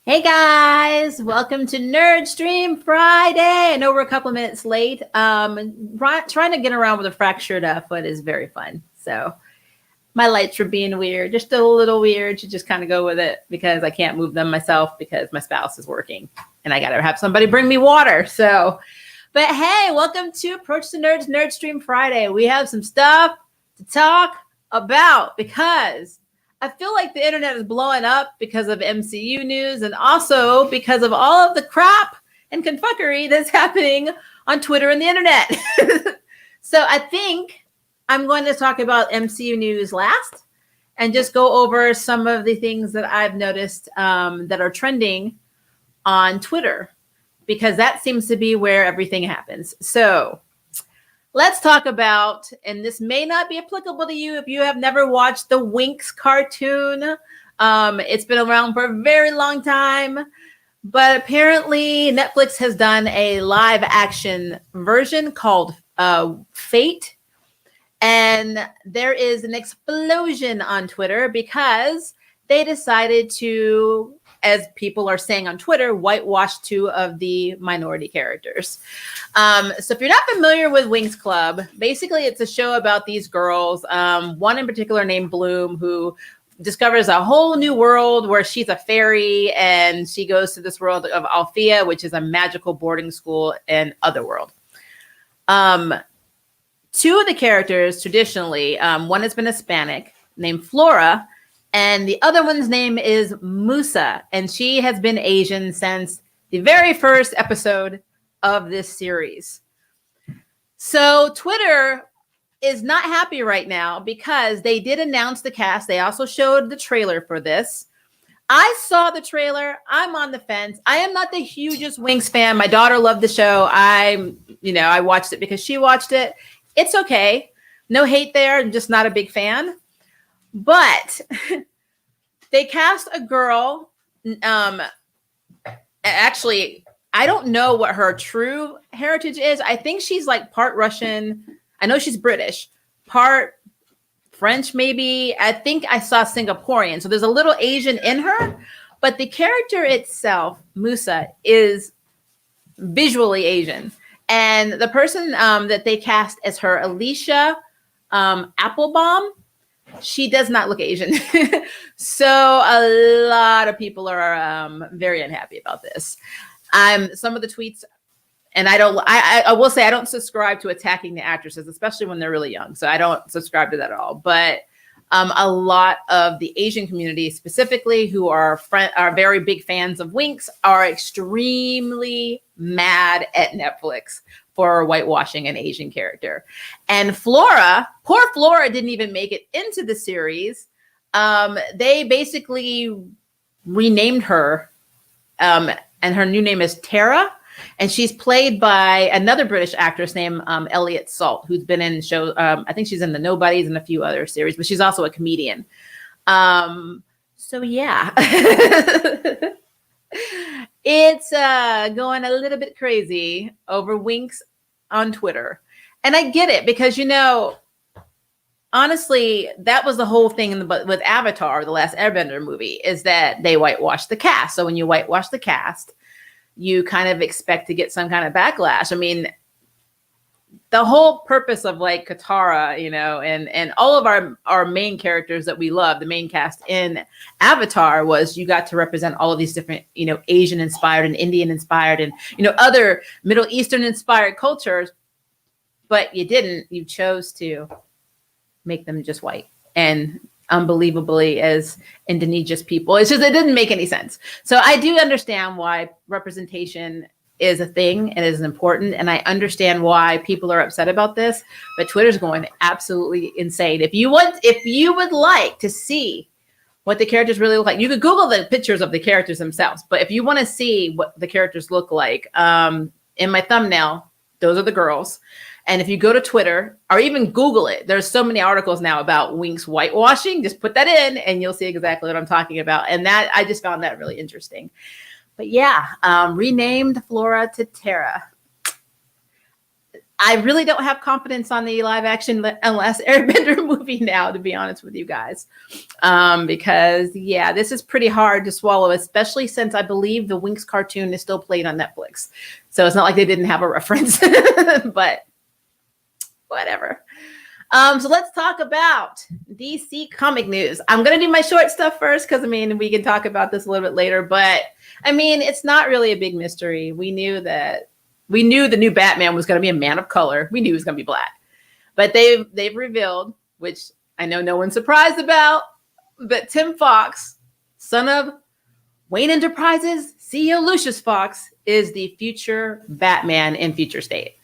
Hey guys, welcome to Nerd Stream Friday. I know we're a couple of minutes late. Trying to get around with a fractured foot is very fun. So my lights are being weird, just a little weird. You just kind of go with it because I can't move them myself because my spouse is working and I got to have somebody bring me water. But hey, welcome to Approach the Nerds Nerd Stream Friday. We have some stuff to talk about because I feel like the internet is blowing up because of MCU news and also because of all of the crap and confuckery that's happening on Twitter and the internet. So I think I'm going to talk about MCU news last and just go over some of the things that I've noticed that are trending on Twitter, because that seems to be where everything happens. So let's talk about, and this may not be applicable to you if you have never watched the WINX cartoon. It's been around for a very long time, but apparently Netflix has done a live action version called Fate. And there is an explosion on Twitter because they decided to, as people are saying on Twitter, whitewash two of the minority characters. So if you're not familiar with WINX Club, basically it's a show about these girls, one in particular named Bloom, who discovers a whole new world where she's a fairy and she goes to this world of Althea, which is a magical boarding school in Otherworld. Two of the characters traditionally, one has been Hispanic named Flora, and the other one's name is Musa, and she has been Asian since the very first episode of this series. So Twitter is not happy right now because they did announce the cast. They also showed the trailer for this. I saw the trailer. I'm on the fence. I am not the hugest WINX fan. My daughter loved the show. I watched it because she watched it. It's okay. No hate there. I'm just not a big fan. But they cast a girl. Actually, I don't know what her true heritage is. I think she's like part Russian. I know she's British, part French, maybe. I think I saw Singaporean. So there's a little Asian in her. But the character itself, Musa, is visually Asian. And the person that they cast as her, Alicia Applebaum, she does not look Asian. So a lot of people are very unhappy about this. Some of the tweets, and I will say I don't subscribe to attacking the actresses, especially when they're really young. So I don't subscribe to that at all. But a lot of the Asian community specifically, who are very big fans of WINX, are extremely mad at Netflix for whitewashing an Asian character. And Flora, poor Flora, didn't even make it into the series. They basically renamed her, and her new name is Tara. And she's played by another British actress named Elliot Salt, who's been in shows. I think she's in The Nobodies and a few other series, but she's also a comedian. So yeah, it's going a little bit crazy over WINX on Twitter. And I get it because, honestly, that was the whole thing with Avatar, the last Airbender movie, is that they whitewashed the cast. So when you whitewash the cast, you kind of expect to get some kind of backlash. I mean, the whole purpose of like Katara, and all of our main characters that we love, the main cast in Avatar, was you got to represent all of these different, Asian inspired and Indian inspired and, other Middle Eastern inspired cultures. But you didn't. You chose to make them just white and unbelievably as indigenous people. It didn't make any sense. So I do understand why representation is a thing and is important. And I understand why people are upset about this, but Twitter's going absolutely insane. If you would like to see what the characters really look like, you could Google the pictures of the characters themselves. But if you want to see what the characters look like, in my thumbnail, those are the girls. And if you go to Twitter or even Google it, there's so many articles now about WINX whitewashing. Just put that in and you'll see exactly what I'm talking about. And that I just found that really interesting. But yeah, renamed Flora to Tara. I really don't have confidence on the live action unless Airbender movie now, to be honest with you guys. Because yeah, this is pretty hard to swallow, especially since I believe the WINX cartoon is still played on Netflix. So it's not like they didn't have a reference, but whatever. So let's talk about DC comic news. I'm going to do my short stuff first because, I mean, we can talk about this a little bit later. But, I mean, it's not really a big mystery. We knew the new Batman was going to be a man of color. We knew he was going to be black. But they've revealed, which I know no one's surprised about, that Tim Fox, son of Wayne Enterprises CEO Lucius Fox, is the future Batman in Future State.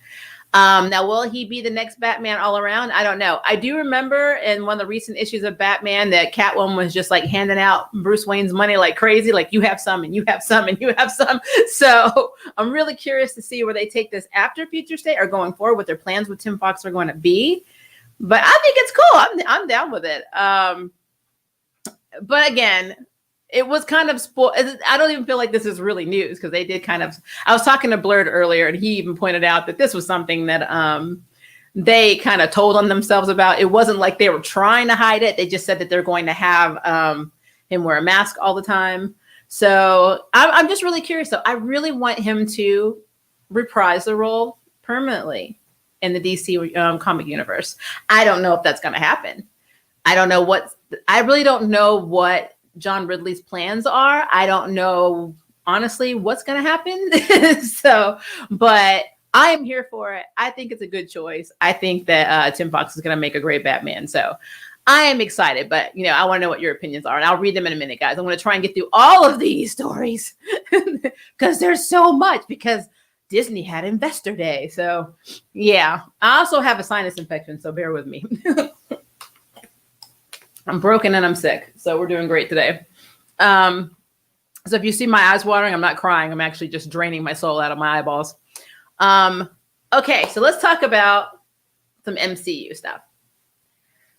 Now, will he be the next Batman all around? I don't know. I do remember in one of the recent issues of Batman that Catwoman was just like handing out Bruce Wayne's money like crazy, like you have some and you have some and you have some. So I'm really curious to see where they take this after Future State or going forward, what their plans with Tim Fox are going to be. But I think it's cool. I'm down with it. But again, it was kind of spoiled. I don't even feel like this is really news because they did kind of. I was talking to Blurred earlier, and he even pointed out that this was something that they kind of told on themselves about. It wasn't like they were trying to hide it. They just said that they're going to have him wear a mask all the time. So I'm just really curious. So I really want him to reprise the role permanently in the DC comic universe. I don't know if that's going to happen. I really don't know what John Ridley's plans are. I don't know, honestly, what's going to happen. But I am here for it. I think it's a good choice. I think that Tim Fox is going to make a great Batman. So I am excited, but I want to know what your opinions are, and I'll read them in a minute, guys. I'm going to try and get through all of these stories because there's so much, because Disney had Investor Day. So yeah, I also have a sinus infection, so bear with me. I'm broken and I'm sick, so we're doing great today. So if you see my eyes watering, I'm not crying. I'm actually just draining my soul out of my eyeballs. Okay, so let's talk about some MCU stuff.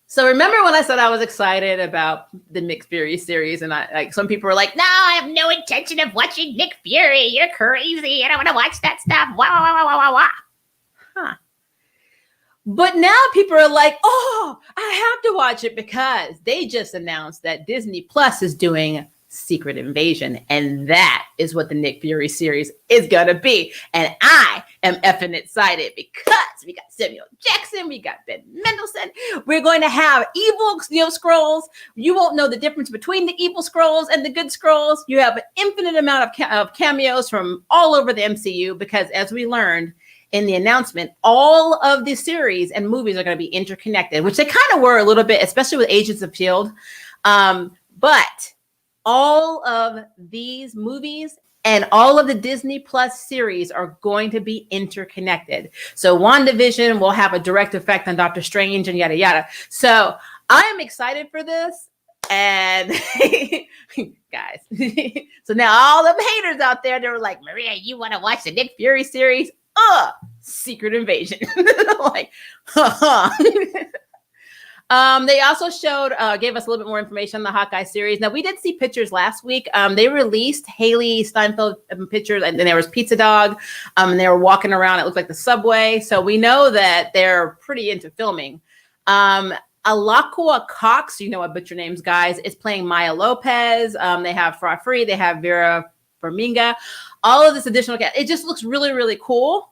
So remember when I said I was excited about the Nick Fury series, and some people were like, "No, I have no intention of watching Nick Fury. You're crazy. I don't want to watch that stuff." Wah, wah, wah, wah, wah, wah. Huh. But now people are like, "Oh, I have to watch it because they just announced that Disney Plus is doing Secret Invasion, and that is what the Nick Fury series is gonna be." And I am effing excited because we got Samuel Jackson, we got Ben Mendelsohn. We're going to have evil scrolls. You won't know the difference between the evil scrolls and the good scrolls. You have an infinite amount of cameos from all over the MCU because, as we learned in the announcement, all of the series and movies are going to be interconnected, which they kind of were a little bit, especially with Agents of S.H.I.E.L.D. But all of these movies and all of the Disney Plus series are going to be interconnected. So WandaVision will have a direct effect on Doctor Strange and yada, yada. So I am excited for this. And guys, so now all them haters out there, they were like, "Maria, you want to watch the Nick Fury series? Secret Invasion." Like, they also gave us a little bit more information on the Hawkeye series. Now, we did see pictures last week. They released Haley Steinfeld pictures, and then there was Pizza Dog, and they were walking around. It looked like the subway. So we know that they're pretty into filming. Alakua Cox, I butcher names, guys, is playing Maya Lopez. They have Fra Free. They have Vera Farmiga. All of this additional cast. It just looks really, really cool.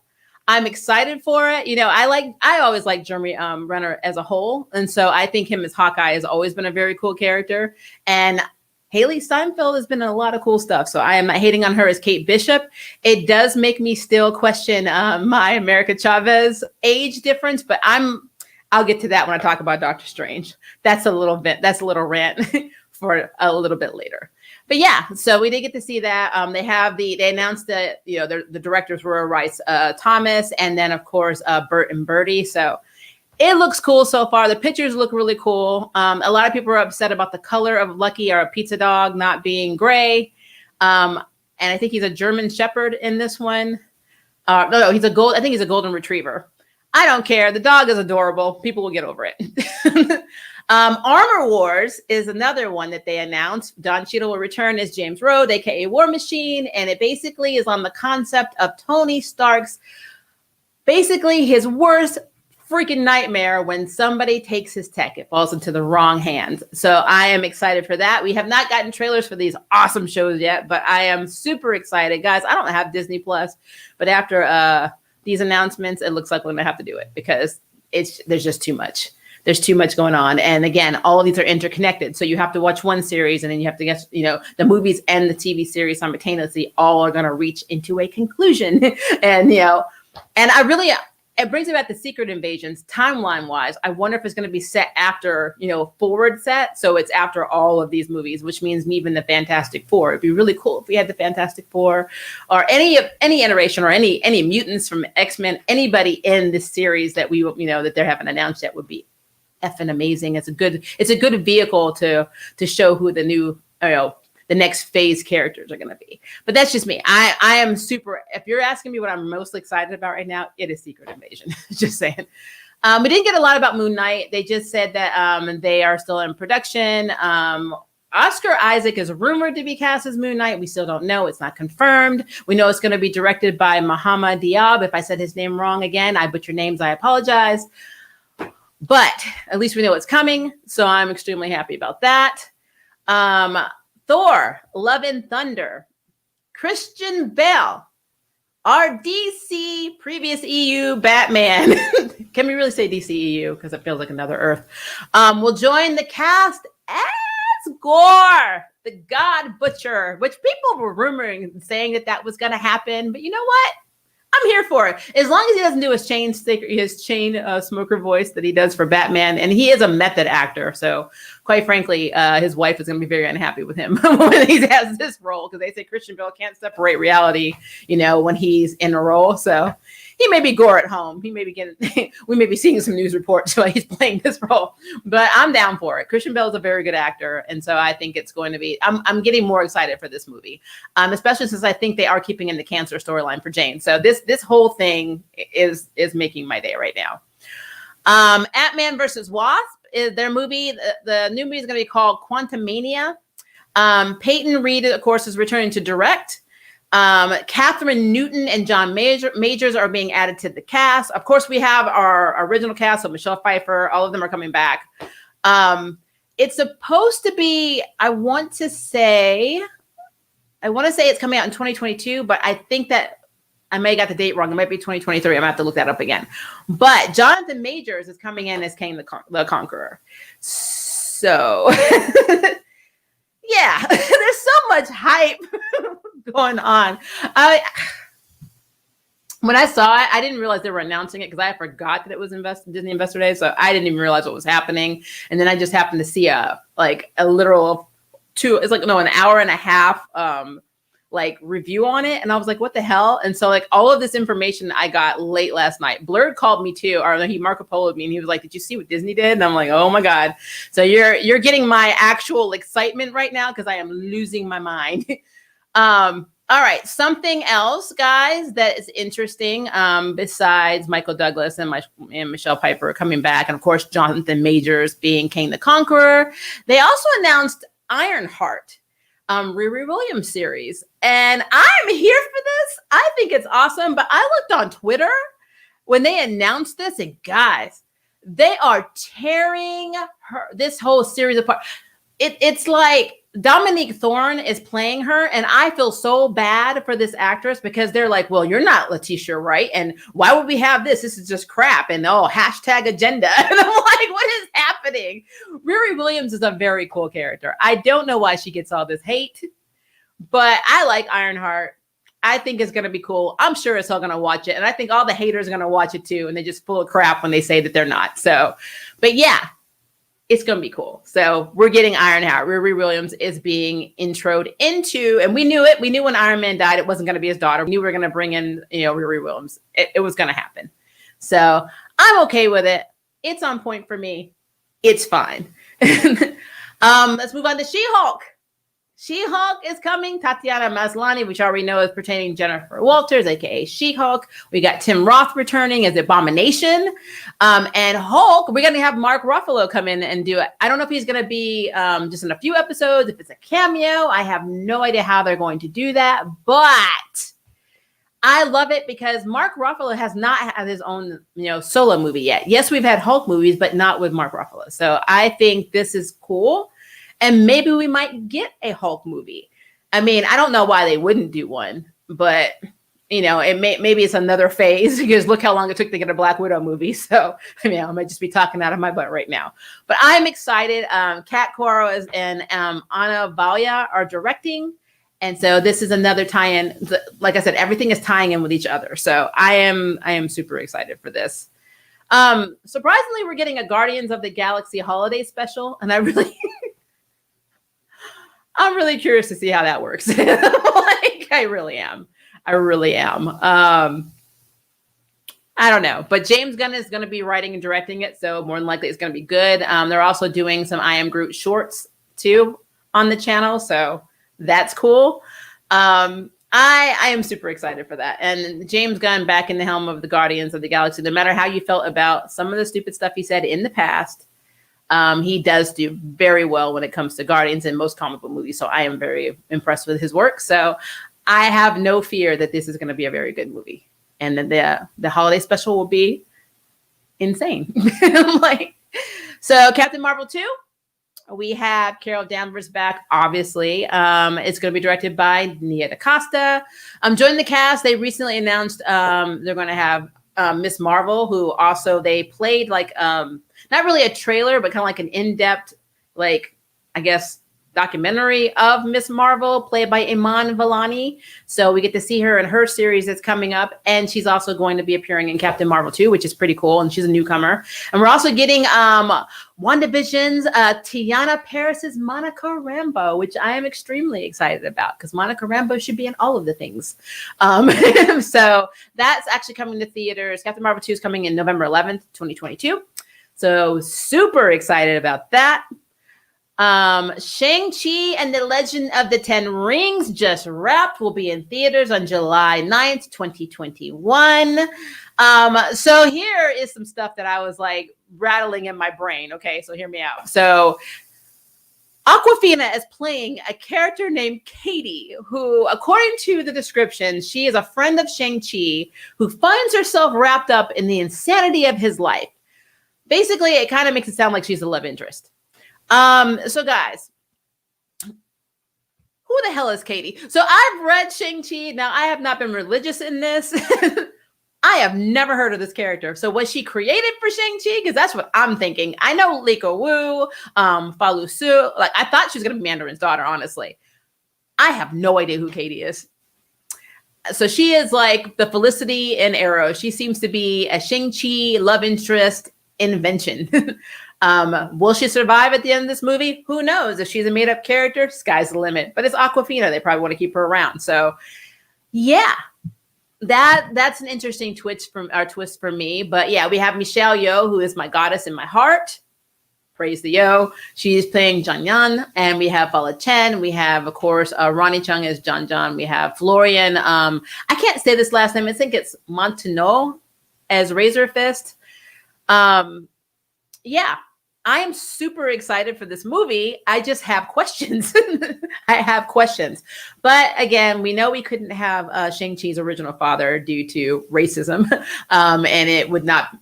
I'm excited for it. I always like Jeremy Renner as a whole. And so I think him as Hawkeye has always been a very cool character. And Haley Steinfeld has been in a lot of cool stuff. So I am not hating on her as Kate Bishop. It does make me still question my America Chavez age difference, but I'll get to that when I talk about Doctor Strange. That's a little rant for a little bit later. But yeah, so we did get to see that. They announced that the directors were Rice Thomas, and then of course Bert and Birdie. So it looks cool so far. The pictures look really cool. A lot of people are upset about the color of Lucky, or a Pizza Dog, not being gray. And I think he's a German Shepherd in this one. No, he's I think he's a Golden Retriever. I don't care. The dog is adorable. People will get over it. Armor Wars is another one that they announced. Don Cheadle will return as James Rhodes, aka War Machine, and it basically is on the concept of Tony Stark's basically his worst freaking nightmare when somebody takes his tech. It falls into the wrong hands. So I am excited for that. We have not gotten trailers for these awesome shows yet, but I am super excited. Guys, I don't have Disney Plus, but after these announcements, it looks like we're going to have to do it because there's just too much. There's too much going on. And again, all of these are interconnected. So you have to watch one series and then you have to guess, the movies and the TV series simultaneously all are going to reach into a conclusion. And, it brings me back to Secret Invasions timeline wise. I wonder if it's going to be set after, forward set. So it's after all of these movies, which means even the Fantastic Four. It'd be really cool if we had the Fantastic Four or any iteration or any mutants from X-Men, anybody in this series that that they haven't announced yet would be effing amazing. It's a good vehicle to show who the new, the next phase characters are going to be. But that's just me. I am super, if you're asking me what I'm most excited about right now, it is Secret Invasion. Just saying. We didn't get a lot about Moon Knight. They just said that they are still in production. Oscar Isaac is rumored to be cast as Moon Knight. We still don't know. It's not confirmed. We know it's going to be directed by Mohamed Diab. If I said his name wrong again, I butcher names. I apologize. But at least we know it's coming. So I'm extremely happy about that. Thor, Love and Thunder, Christian Bale, our DC previous EU Batman. Can we really say DCEU? Because it feels like another Earth. Will join the cast as Gore, the God Butcher, which people were rumoring and saying that was going to happen. But you know what? I'm here for it. As long as he doesn't do his chain smoker voice that he does for Batman. And he is a method actor. So quite frankly, his wife is going to be very unhappy with him when he has this role, because they say Christian Bale can't separate reality, when he's in a role. So he may be Gore at home. He may be we may be seeing some news reports while he's playing this role, but I'm down for it. Christian Bale is a very good actor. And so I think it's going to be, I'm getting more excited for this movie, especially since I think they are keeping in the cancer storyline for Jane. So this whole thing is making my day right now. Ant-Man versus Wasp is their movie. The new movie is going to be called Quantumania. Peyton Reed, of course, is returning to direct. Catherine Newton and John Majors are being added to the cast. Of course, we have our original cast, so Michelle Pfeiffer, all of them are coming back. It's supposed to be, I want to say it's coming out in 2022, but I think that I may have got the date wrong. It might be 2023. I'm going to have to look that up again. But Jonathan Majors is coming in as Kang the Conqueror. So, yeah, there's so much hype going on. When I saw it, I didn't realize they were announcing it because I forgot that it was Disney Investor Day. So I didn't even realize what was happening. And then I just happened to see an hour and a half review on it. And I was like, what the hell? And so all of this information I got late last night. Blurred called me too, or he Marco Polo'd me and he was like, did you see what Disney did? And I'm like, oh my God. So you're getting my actual excitement right now because I am losing my mind. All right. Something else, guys, that is interesting, besides Michael Douglas and Michelle Pfeiffer coming back, and of course, Jonathan Majors being Kang the Conqueror. They also announced Ironheart, Riri Williams series. And I'm here for this. I think it's awesome. But I looked on Twitter when they announced this, and guys, they are tearing this whole series apart. It's like Dominique Thorne is playing her, and I feel so bad for this actress because they're like, well, you're not Letitia Wright, and why would we have this? This is just crap, and hashtag agenda. And I'm like, what is happening? Riri Williams is a very cool character. I don't know why she gets all this hate, but I like Ironheart. I think it's going to be cool. I'm sure it's all going to watch it, and I think all the haters are going to watch it too, and they're just full of crap when they say that they're not. So, but yeah. It's going to be cool. So we're getting Ironheart. Riri Williams is being introed into, and we knew it. We knew when Iron Man died, it wasn't going to be his daughter. We knew we were going to bring in, Riri Williams. It was going to happen. So I'm okay with it. It's on point for me. It's fine. Let's move on to She-Hulk. She-Hulk is coming. Tatiana Maslany, which I already know is pertaining Jennifer Walters, aka She-Hulk. We got Tim Roth returning as Abomination. And Hulk, we're going to have Mark Ruffalo come in and do it. I don't know if he's going to be just in a few episodes, if it's a cameo. I have no idea how they're going to do that. But I love it because Mark Ruffalo has not had his own, solo movie yet. Yes, we've had Hulk movies, but not with Mark Ruffalo. So I think this is cool. And maybe we might get a Hulk movie. I mean, I don't know why they wouldn't do one, but maybe it's another phase because look how long it took to get a Black Widow movie. So, I might just be talking out of my butt right now. But I'm excited. Kat Coro and Anna Valia are directing. And so this is another tie-in. Like I said, everything is tying in with each other. So I am super excited for this. Surprisingly, we're getting a Guardians of the Galaxy holiday special, and I'm really curious to see how that works. I really am. I don't know, but James Gunn is going to be writing and directing it, so more than likely it's going to be good. They're also doing some I Am Groot shorts too on the channel, so that's cool. I am super excited for that. And James Gunn back in the helm of the Guardians of the Galaxy, no matter how you felt about some of the stupid stuff he said in the past, he does do very well when it comes to Guardians in most comic book movies. So I am very impressed with his work. So I have no fear that this is going to be a very good movie. And then the holiday special will be insane. So Captain Marvel 2. We have Carol Danvers back, obviously. It's going to be directed by Nia DaCosta. Joining the cast, they recently announced they're going to have Miss Marvel, who also they played not really a trailer, but kind of like an in-depth, I guess, documentary of Miss Marvel, played by Iman Vellani. So we get to see her in her series that's coming up. And she's also going to be appearing in Captain Marvel 2, which is pretty cool. And she's a newcomer. And we're also getting WandaVision's Tiana Paris's Monica Rambeau, which I am extremely excited about because Monica Rambeau should be in all of the things. So that's actually coming to theaters. Captain Marvel 2 is coming in November 11th, 2022. So super excited about that. Shang-Chi and the Legend of the Ten Rings just wrapped. Will be in theaters on July 9th, 2021. So here is some stuff that I was rattling in my brain. Okay, so hear me out. So Awkwafina is playing a character named Katie, who, according to the description, she is a friend of Shang-Chi who finds herself wrapped up in the insanity of his life. Basically, it kind of makes it sound like she's a love interest. So guys, who the hell is Katie? So I've read Shang-Chi. Now I have not been religious in this. I have never heard of this character. So was she created for Shang-Chi? Because that's what I'm thinking. I know Liko Wu, Falu Su. I thought she was going to be Mandarin's daughter, honestly. I have no idea who Katie is. So she is like the Felicity in Arrow. She seems to be a Shang-Chi love interest invention. Will she survive at the end of this movie? Who knows? If she's a made-up character, sky's the limit. But it's Awkwafina. They probably want to keep her around. So, yeah, that's an interesting twist for me. But yeah, we have Michelle Yeoh, who is my goddess in my heart. Praise the Yo. She's playing John Yan, and we have Fala Chen. We have, of course, Ronnie Chung as John John. We have Florian. I can't say this last name. I think it's Montenot as Razor Fist. Yeah, I am super excited for this movie. I just have questions. I have questions. But again, we know we couldn't have Shang-Chi's original father due to racism. And it would not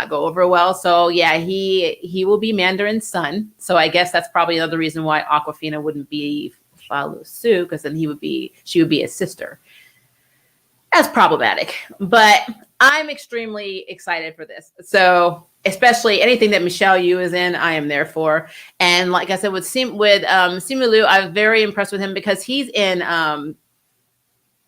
go over well. So yeah, he will be Mandarin's son. So I guess that's probably another reason why Awkwafina wouldn't be Falu Su, because then she would be his sister. That's problematic. But I'm extremely excited for this. So especially anything that Michelle Yeoh is in, I am there for. And like I said, with Simu Liu, I was very impressed with him because he's in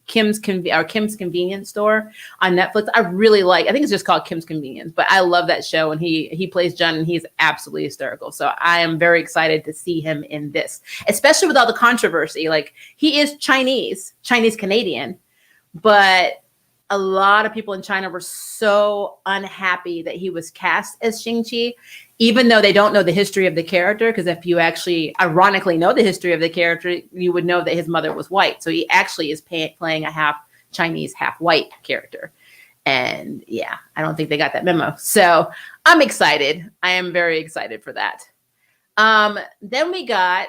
Kim's Convenience Store on Netflix. I think it's just called Kim's Convenience, but I love that show. And he plays John, and he's absolutely hysterical. So I am very excited to see him in this, especially with all the controversy. He is Chinese Canadian, but a lot of people in China were so unhappy that he was cast as Shang-Chi, even though they don't know the history of the character. Because if you actually ironically know the history of the character, you would know that his mother was white. So he actually is playing a half Chinese, half white character. And yeah, I don't think they got that memo. So I'm excited. I am very excited for that. Then we got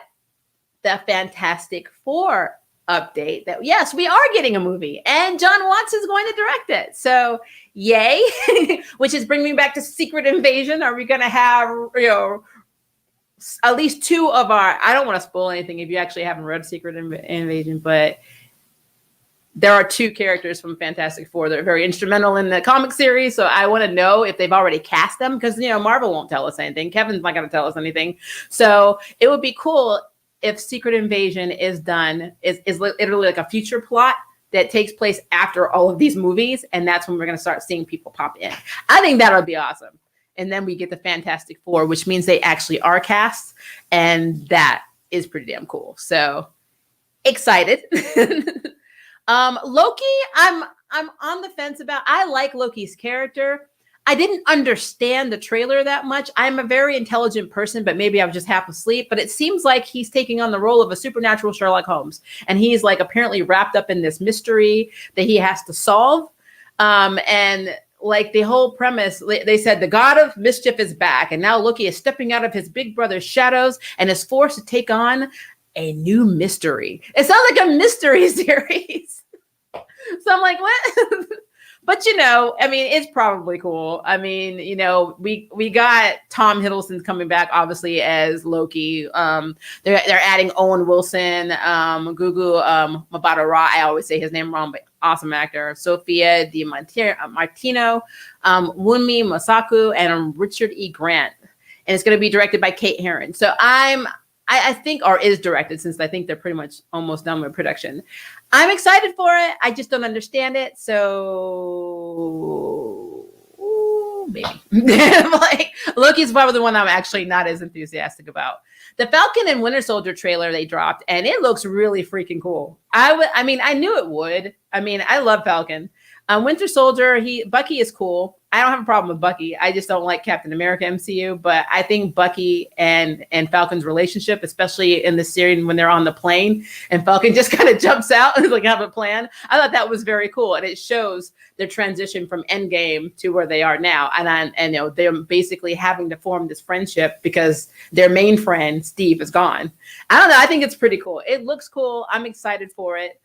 the Fantastic Four update that yes, we are getting a movie and John Watts is going to direct it. So yay, which is bringing me back to Secret Invasion. Are we going to have, at least two of our, I don't want to spoil anything if you actually haven't read Secret Invasion, but there are two characters from Fantastic Four that are very instrumental in the comic series. So I want to know if they've already cast them because, Marvel won't tell us anything. Kevin's not going to tell us anything. So it would be cool if Secret Invasion is done, is literally like a future plot that takes place after all of these movies. And that's when we're going to start seeing people pop in. I think that would be awesome. And then we get the Fantastic Four, which means they actually are cast. And that is pretty damn cool. So excited. Loki, I'm on the fence about. I like Loki's character. I didn't understand the trailer that much. I'm a very intelligent person, but maybe I was just half asleep. But it seems like he's taking on the role of a supernatural Sherlock Holmes. And he's like apparently wrapped up in this mystery that he has to solve. And like the whole premise, they said the god of mischief is back. And now Loki is stepping out of his big brother's shadows and is forced to take on a new mystery. It sounds like a mystery series. So I'm like, what? But it's probably cool. We got Tom Hiddleston coming back, obviously, as Loki. They're adding Owen Wilson, Gugu Mbatha-Raw. I always say his name wrong, but awesome actor. Sophia Di Martino, Wunmi Mosaku, and Richard E. Grant. And it's going to be directed by Kate Herron. So I think, or is directed, since I think they're pretty much almost done with production. I'm excited for it. I just don't understand it. So maybe. Like Loki's probably the one I'm actually not as enthusiastic about. The Falcon and Winter Soldier trailer they dropped, and it looks really freaking cool. I knew it would. I love Falcon. Winter Soldier, Bucky is cool. I don't have a problem with Bucky. I just don't like Captain America MCU, but I think Bucky and Falcon's relationship, especially in the series when they're on the plane and Falcon just kind of jumps out and like have a plan. I thought that was very cool. And it shows their transition from Endgame to where they are now. And they're basically having to form this friendship because their main friend, Steve, is gone. I don't know. I think it's pretty cool. It looks cool. I'm excited for it.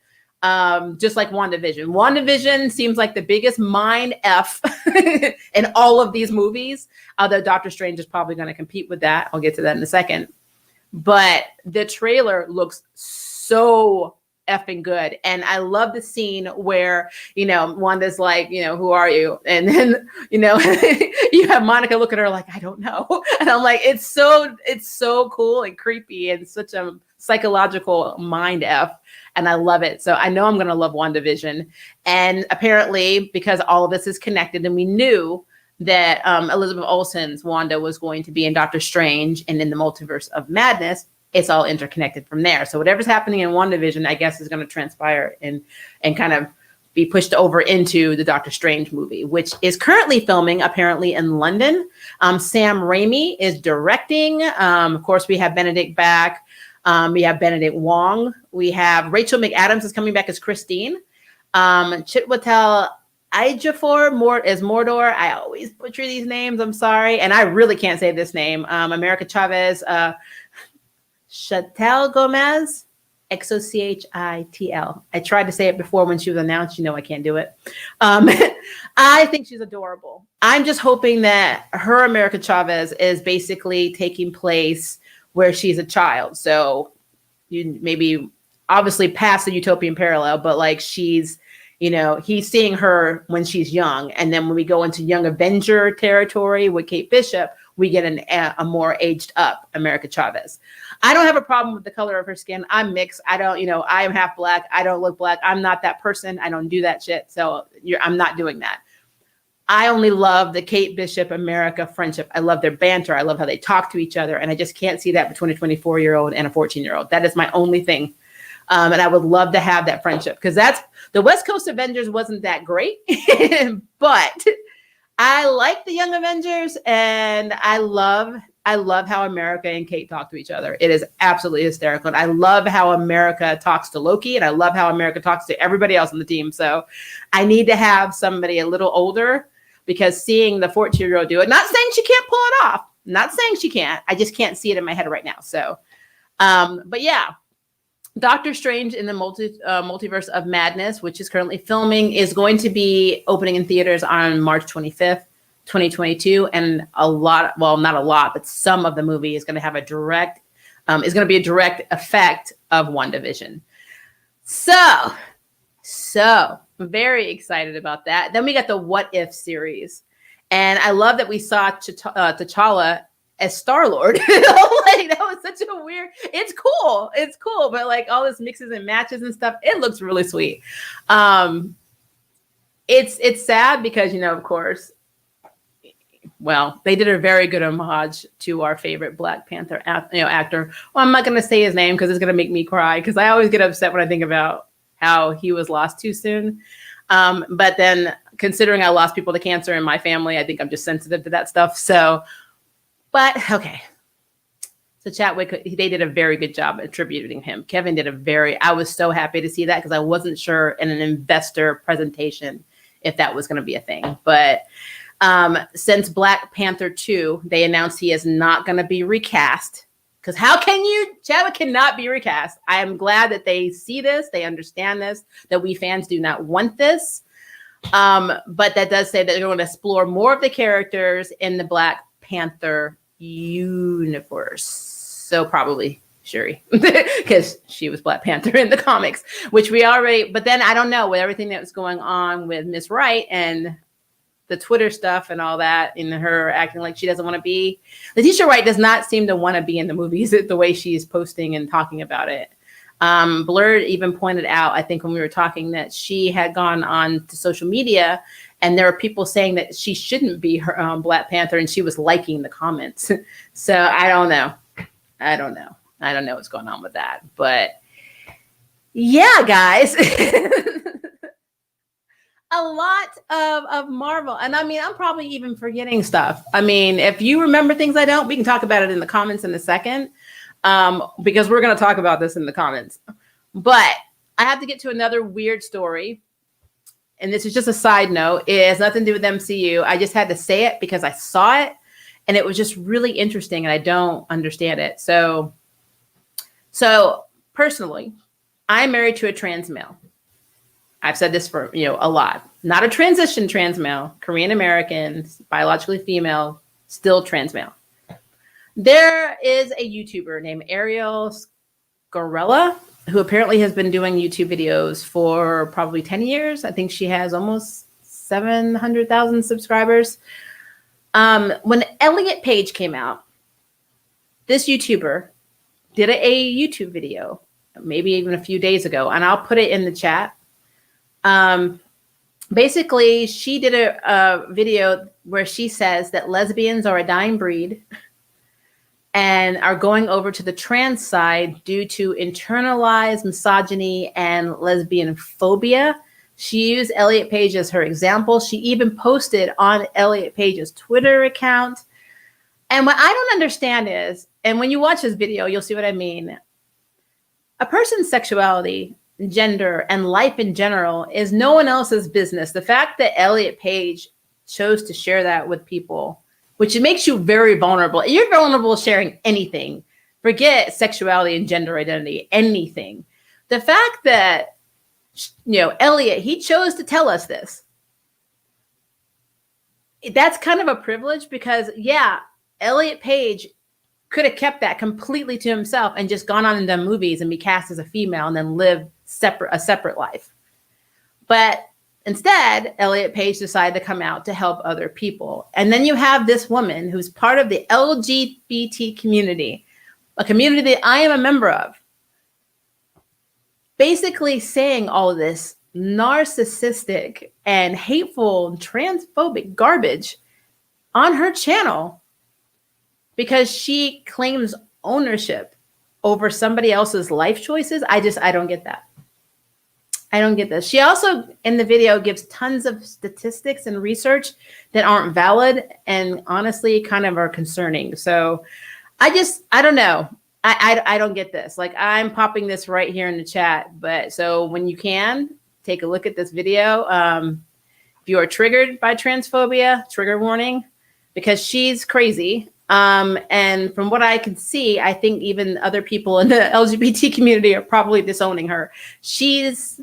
Just like WandaVision. WandaVision seems like the biggest mind F in all of these movies, although Doctor Strange is probably going to compete with that. I'll get to that in a second. But the trailer looks so effing good. And I love the scene where, Wanda's like, who are you? And then, you have Monica look at her like, I don't know. And I'm like, it's so cool and creepy and such a psychological mind F. And I love it. So I know I'm going to love WandaVision. And apparently, because all of this is connected, and we knew that Elizabeth Olsen's Wanda was going to be in Doctor Strange and in the Multiverse of Madness, it's all interconnected from there. So whatever's happening in WandaVision, I guess, is going to transpire and kind of be pushed over into the Doctor Strange movie, which is currently filming apparently in London. Sam Raimi is directing. Of course, we have Benedict back. We have Benedict Wong. We have Rachel McAdams is coming back as Christine. Chiwetel Ejiofor as Mordor. I always butcher these names. I'm sorry. And I really can't say this name. America Chavez. Chatel Gomez. Xochitl. I tried to say it before when she was announced. I can't do it. I think she's adorable. I'm just hoping that her America Chavez is basically taking place where she's a child. So you maybe obviously past the utopian parallel, but like she's, he's seeing her when she's young. And then when we go into Young Avenger territory with Kate Bishop, we get a more aged up America Chavez. I don't have a problem with the color of her skin. I'm mixed. I don't, I am half black. I don't look black. I'm not that person. I don't do that shit. So I'm not doing that. I only love the Kate Bishop America friendship. I love their banter. I love how they talk to each other. And I just can't see that between a 24-year-old and a 14-year-old. That is my only thing. And I would love to have that friendship because that's the West Coast Avengers wasn't that great, but I like the Young Avengers and I love how America and Kate talk to each other. It is absolutely hysterical. And I love how America talks to Loki and I love how America talks to everybody else on the team. So I need to have somebody a little older because seeing the 14-year-old do it, not saying she can't pull it off, not saying she can't. I just can't see it in my head right now. So, but yeah. Doctor Strange in the Multiverse of Madness, which is currently filming, is going to be opening in theaters on March 25th, 2022. And a lot, well, not a lot, but some of the movie is going to have a direct, is going to be a direct effect of WandaVision. So I'm very excited about that. Then we got the What If series. And I love that we saw T'Challa as Star-Lord. Like, that was such a weird, it's cool, but like all this mixes and matches and stuff, it looks really sweet. It's sad because, you know, of course, well, they did a very good homage to our favorite Black Panther actor. Well, I'm not going to say his name because it's going to make me cry, because I always get upset when I think about how he was lost too soon. But then, considering I lost people to cancer in my family, I think I'm just sensitive to that stuff. So, but okay. So Chadwick, they did a very good job attributing him. Kevin did I was so happy to see that, because I wasn't sure in an investor presentation if that was going to be a thing. But since Black Panther 2, they announced he is not going to be recast. Because how can Chadwick cannot be recast. I am glad that they see this, they understand this, that we fans do not want this. But that does say that they're going to explore more of the characters in the Black Panther universe. So probably Shuri, because she was Black Panther in the comics, which we already, but then I don't know, with everything that was going on with Miss Wright and the Twitter stuff and all that, and her acting like she doesn't want to be. Letitia Wright does not seem to want to be in the movies the way she's posting and talking about it. Blurred even pointed out, I think when we were talking, that she had gone on to social media and there were people saying that she shouldn't be her Black Panther, and she was liking the comments. So I don't know what's going on with that. But yeah, guys. A lot of Marvel. And I mean, I'm probably even forgetting stuff. I mean, if you remember things I don't, we can talk about it in the comments in a second, because we're going to talk about this in the comments. But I have to get to another weird story. And this is just a side note. It has nothing to do with MCU. I just had to say it because I saw it and it was just really interesting and I don't understand it. So personally, I'm married to a trans male. I've said this for, a lot. Not a transition trans male, Korean American, biologically female, still trans male. There is a YouTuber named Ariel Scarella, who apparently has been doing YouTube videos for probably 10 years. I think she has almost 700,000 subscribers. When Elliot Page came out, this YouTuber did a YouTube video, maybe even a few days ago, and I'll put it in the chat. Basically, she did a video where she says that lesbians are a dying breed and are going over to the trans side due to internalized misogyny and lesbian phobia. She used Elliot Page as her example. She even posted on Elliot Page's Twitter account. And what I don't understand is, and when you watch this video, you'll see what I mean. A person's sexuality, gender, and life in general is no one else's business. The fact that Elliot Page chose to share that with people, which makes you very vulnerable. You're vulnerable sharing anything. Forget sexuality and gender identity, anything. The fact that, Elliot, he chose to tell us this. That's kind of a privilege because, yeah, Elliot Page could have kept that completely to himself and just gone on and done movies and be cast as a female and then live a separate life. But instead, Elliot Page decided to come out to help other people. And then you have this woman who's part of the LGBT community, a community that I am a member of, basically saying all of this narcissistic and hateful and transphobic garbage on her channel because she claims ownership over somebody else's life choices. I don't get that. I don't get this. She also, in the video, gives tons of statistics and research that aren't valid and honestly kind of are concerning. So I don't know. I don't get this. Like, I'm popping this right here in the chat. But so when you can, take a look at this video. If you are triggered by transphobia, trigger warning, because she's crazy. And from what I can see, I think even other people in the LGBT community are probably disowning her. She's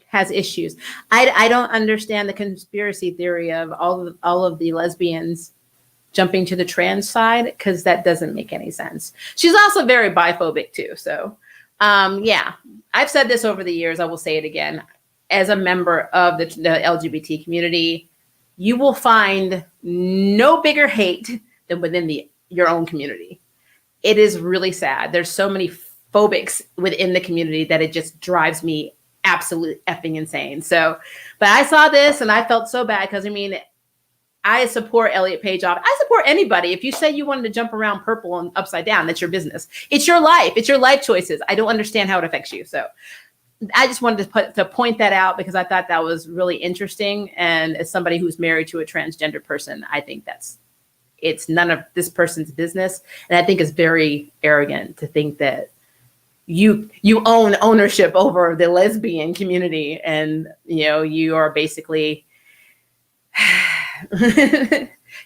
has issues. I don't understand the conspiracy theory of all of the lesbians jumping to the trans side, because that doesn't make any sense. She's also very biphobic too. So yeah, I've said this over the years. I will say it again. As a member of the LGBT community, you will find no bigger hate than within your own community. It is really sad. There's so many phobics within the community that it just drives me absolutely effing insane. So, but I saw this and I felt so bad, because I mean, I support Elliot Page. I support anybody. If you say you wanted to jump around purple and upside down, that's your business. It's your life. It's your life choices. I don't understand how it affects you. So I just wanted to point that out, because I thought that was really interesting. And as somebody who's married to a transgender person, I think it's none of this person's business. And I think it's very arrogant to think that you own ownership over the lesbian community, and you are basically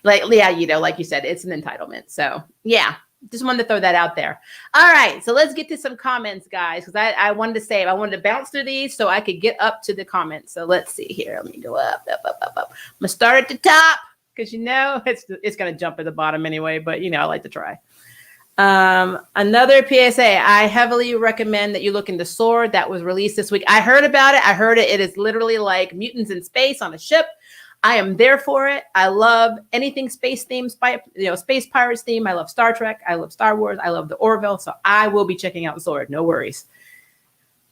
like, yeah, like you said, it's an entitlement. So yeah, just wanted to throw that out there. All right, so let's get to some comments, guys, because I wanted to bounce through these so I could get up to the comments. So let's see here. Let me go up. I'm gonna start at the top, because it's gonna jump at the bottom anyway, but I like to try. Another PSA, I heavily recommend that you look into Sword. That was released this week. I heard about it. It is literally like mutants in space on a ship. I am there for it. I love anything space themed, space pirates theme. I love Star Trek. I love Star Wars. I love the Orville. So I will be checking out Sword. No worries.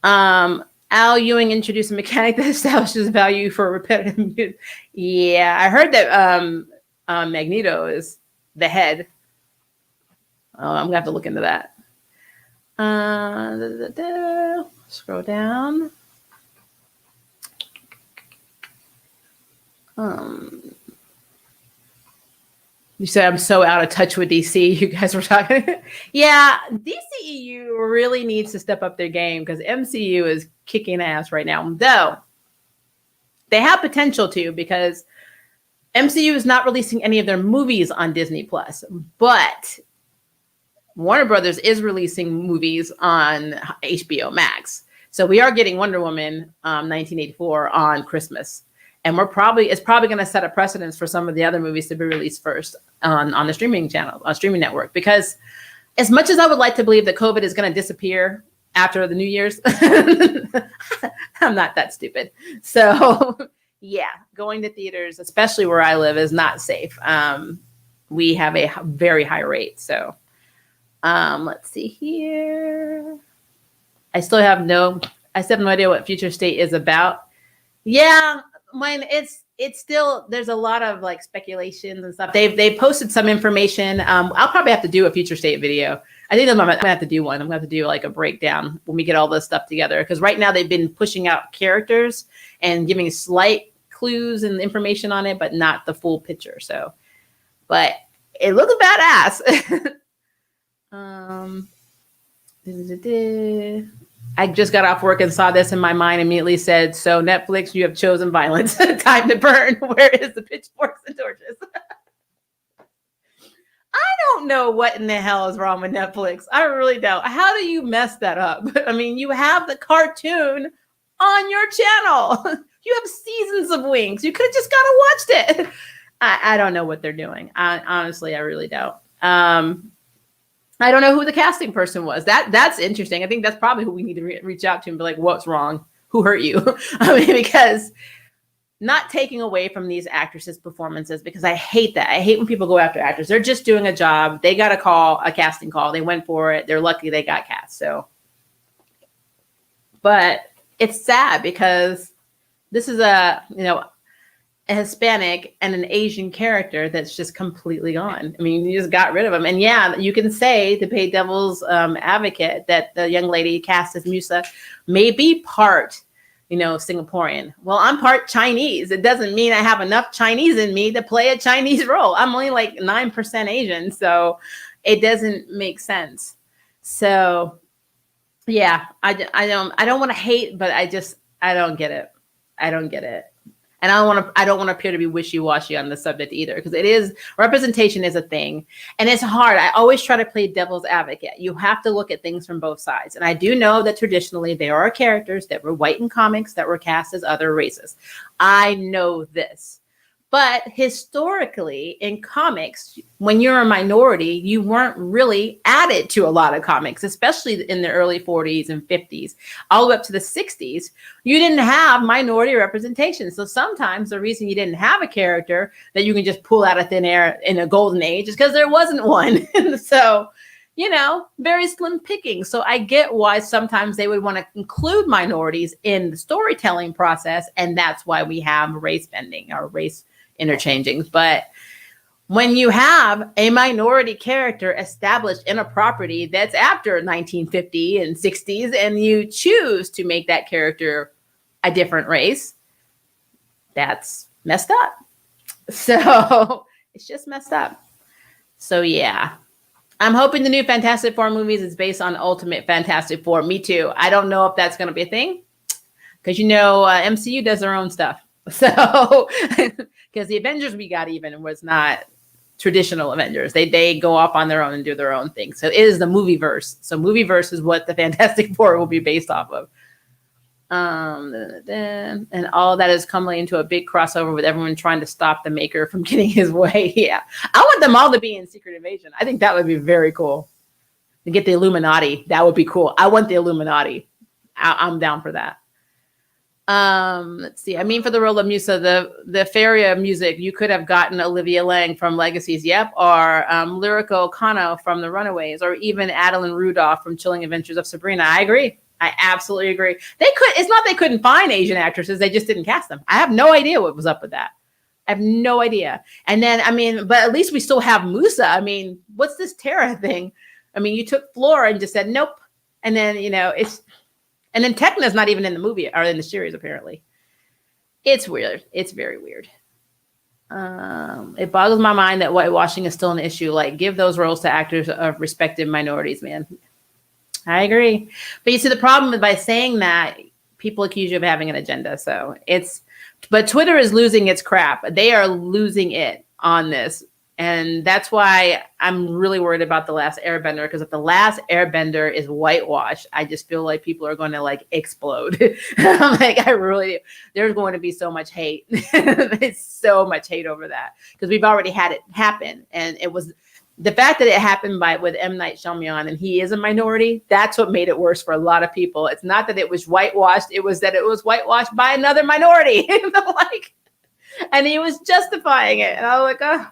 Al Ewing introduced a mechanic that establishes value for repetitive mutants. Yeah, I heard that Magneto is the head. I'm gonna have to look into that. Scroll down. You said I'm so out of touch with DC. You guys were talking. Yeah, DCEU really needs to step up their game, because MCU is kicking ass right now. Though they have potential to, because MCU is not releasing any of their movies on Disney Plus, but Warner Brothers is releasing movies on HBO Max. So we are getting Wonder Woman 1984 on Christmas. And it's probably going to set a precedence for some of the other movies to be released first on the streaming channel, on streaming network. Because as much as I would like to believe that COVID is going to disappear after the New Year's, I'm not that stupid. So yeah, going to theaters, especially where I live, is not safe. We have a very high rate. So let's see here. I still have no idea what Future State is about. Yeah, it's still, there's a lot of like speculations and stuff. They posted some information. I'll probably have to do a Future State video. I think I'm gonna have to do one. I'm gonna have to do like a breakdown when we get all this stuff together, because right now they've been pushing out characters and giving slight clues and information on it, but not the full picture. So, but it looks badass. I just got off work and saw this, and my mind immediately said, so Netflix, you have chosen violence. Time to burn. Where is the pitchforks and torches? I don't know what in the hell is wrong with Netflix. I really don't. How do you mess that up? I mean, you have the cartoon on your channel. You have seasons of WINX. You could have just gone and watched it. I don't know what they're doing. Honestly, I really don't. I don't know who the casting person was. That's interesting. I think that's probably who we need to reach out to and be like, what's wrong? Who hurt you? I mean, because not taking away from these actresses' performances, because I hate that. I hate when people go after actors. They're just doing a job. They got a casting call. They went for it. They're lucky they got cast. So, but it's sad, because this is a Hispanic and an Asian character that's just completely gone. I mean, you just got rid of him. And yeah, you can say, to play devil's advocate, that the young lady cast as Musa may be part, Singaporean. Well, I'm part Chinese. It doesn't mean I have enough Chinese in me to play a Chinese role. I'm only like 9% Asian, so it doesn't make sense. So yeah, I don't want to hate, but I don't get it. I don't get it. And I don't want to appear to be wishy-washy on the subject either, because representation is a thing, and it's hard. I always try to play devil's advocate. You have to look at things from both sides. And I do know that traditionally there are characters that were white in comics that were cast as other races. I know this. But historically, in comics, when you're a minority, you weren't really added to a lot of comics, especially in the early 40s and 50s, all the way up to the 60s. You didn't have minority representation. So sometimes the reason you didn't have a character that you can just pull out of thin air in a golden age is because there wasn't one. So, very slim picking. So I get why sometimes they would want to include minorities in the storytelling process. And that's why we have race bending or race interchanging. But when you have a minority character established in a property that's after 1950 and 60s, and you choose to make that character a different race, that's messed up. So it's just messed up. So yeah, I'm hoping the new Fantastic Four movies is based on Ultimate Fantastic Four. Me too. I don't know if that's going to be a thing, because MCU does their own stuff. So because the Avengers we got even was not traditional Avengers. They go off on their own and do their own thing. So it is the movie verse. So movie verse is what the Fantastic Four will be based off of. And all that is coming into a big crossover with everyone trying to stop the Maker from getting his way. Yeah. I want them all to be in Secret Invasion. I think that would be very cool. To get the Illuminati. That would be cool. I want the Illuminati. I'm down for that. Let's see. I mean, for the role of Musa, the Feria music, you could have gotten Olivia Lang from Legacies, yep, or Lyrico Kano from The Runaways, or even Adeline Rudolph from Chilling Adventures of Sabrina. I agree. I absolutely agree. It's not they couldn't find Asian actresses, they just didn't cast them. I have no idea what was up with that. I have no idea. And then, but at least we still have Musa. I mean, what's this Tara thing? I mean, you took Flora and just said, nope. And then, and then Tekna's not even in the movie or in the series, apparently. It's weird. It's very weird. It boggles my mind that whitewashing is still an issue. Like, give those roles to actors of respected minorities, man. I agree. But you see, the problem is by saying that, people accuse you of having an agenda. But Twitter is losing its crap. They are losing it on this. And that's why I'm really worried about The Last Airbender, because if The Last Airbender is whitewashed, I just feel like people are going to explode. I really do. There's going to be so much hate. It's so much hate over that, because we've already had it happen. And it was the fact that it happened with M. Night Shyamalan, and he is a minority. That's what made it worse for a lot of people. It's not that it was whitewashed. It was that it was whitewashed by another minority. And he was justifying it. And I was like, oh.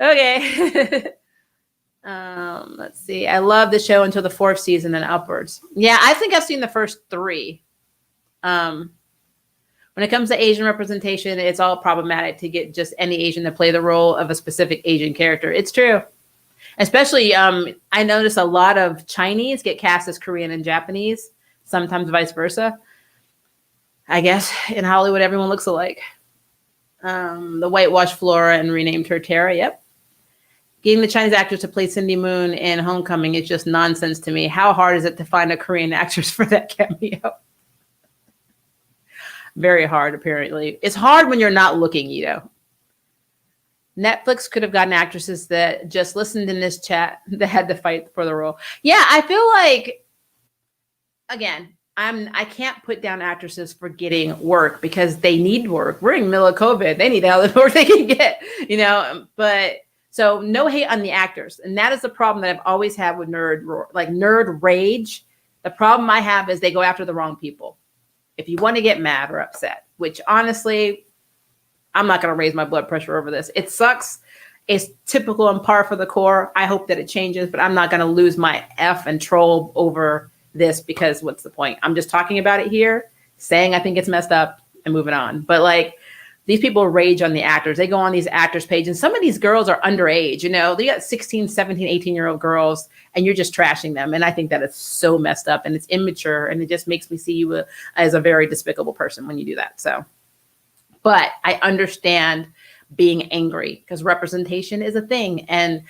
Okay. Let's see. I love the show until the 4th season and upwards. Yeah, I think I've seen the first 3. When it comes to Asian representation, it's all problematic to get just any Asian to play the role of a specific Asian character. It's true. Especially, I notice a lot of Chinese get cast as Korean and Japanese, sometimes vice versa. I guess in Hollywood, everyone looks alike. The whitewashed Flora and renamed her Tara. Yep. Getting the Chinese actors to play Cindy Moon in Homecoming is just nonsense to me. How hard is it to find a Korean actress for that cameo? Very hard, apparently. It's hard when you're not looking, Netflix could have gotten actresses that just listened in this chat that had to fight for the role. Yeah, I feel like, again, I can't put down actresses for getting work because they need work. We're in the middle of COVID. They need all the work they can get, but so no hate on the actors. And that is the problem that I've always had with nerd rage. The problem I have is they go after the wrong people. If you want to get mad or upset, which honestly, I'm not going to raise my blood pressure over this. It sucks. It's typical and par for the core. I hope that it changes, but I'm not going to lose my F and troll over this, because what's the point? I'm just talking about it here, saying I think it's messed up and moving on. But these people rage on the actors. They go on these actors page, and some of these girls are underage, they got 16, 17, 18-year-old girls, and you're just trashing them. And I think that is so messed up, and it's immature, and it just makes me see you as a very despicable person when you do that. So, but I understand being angry, because representation is a thing. And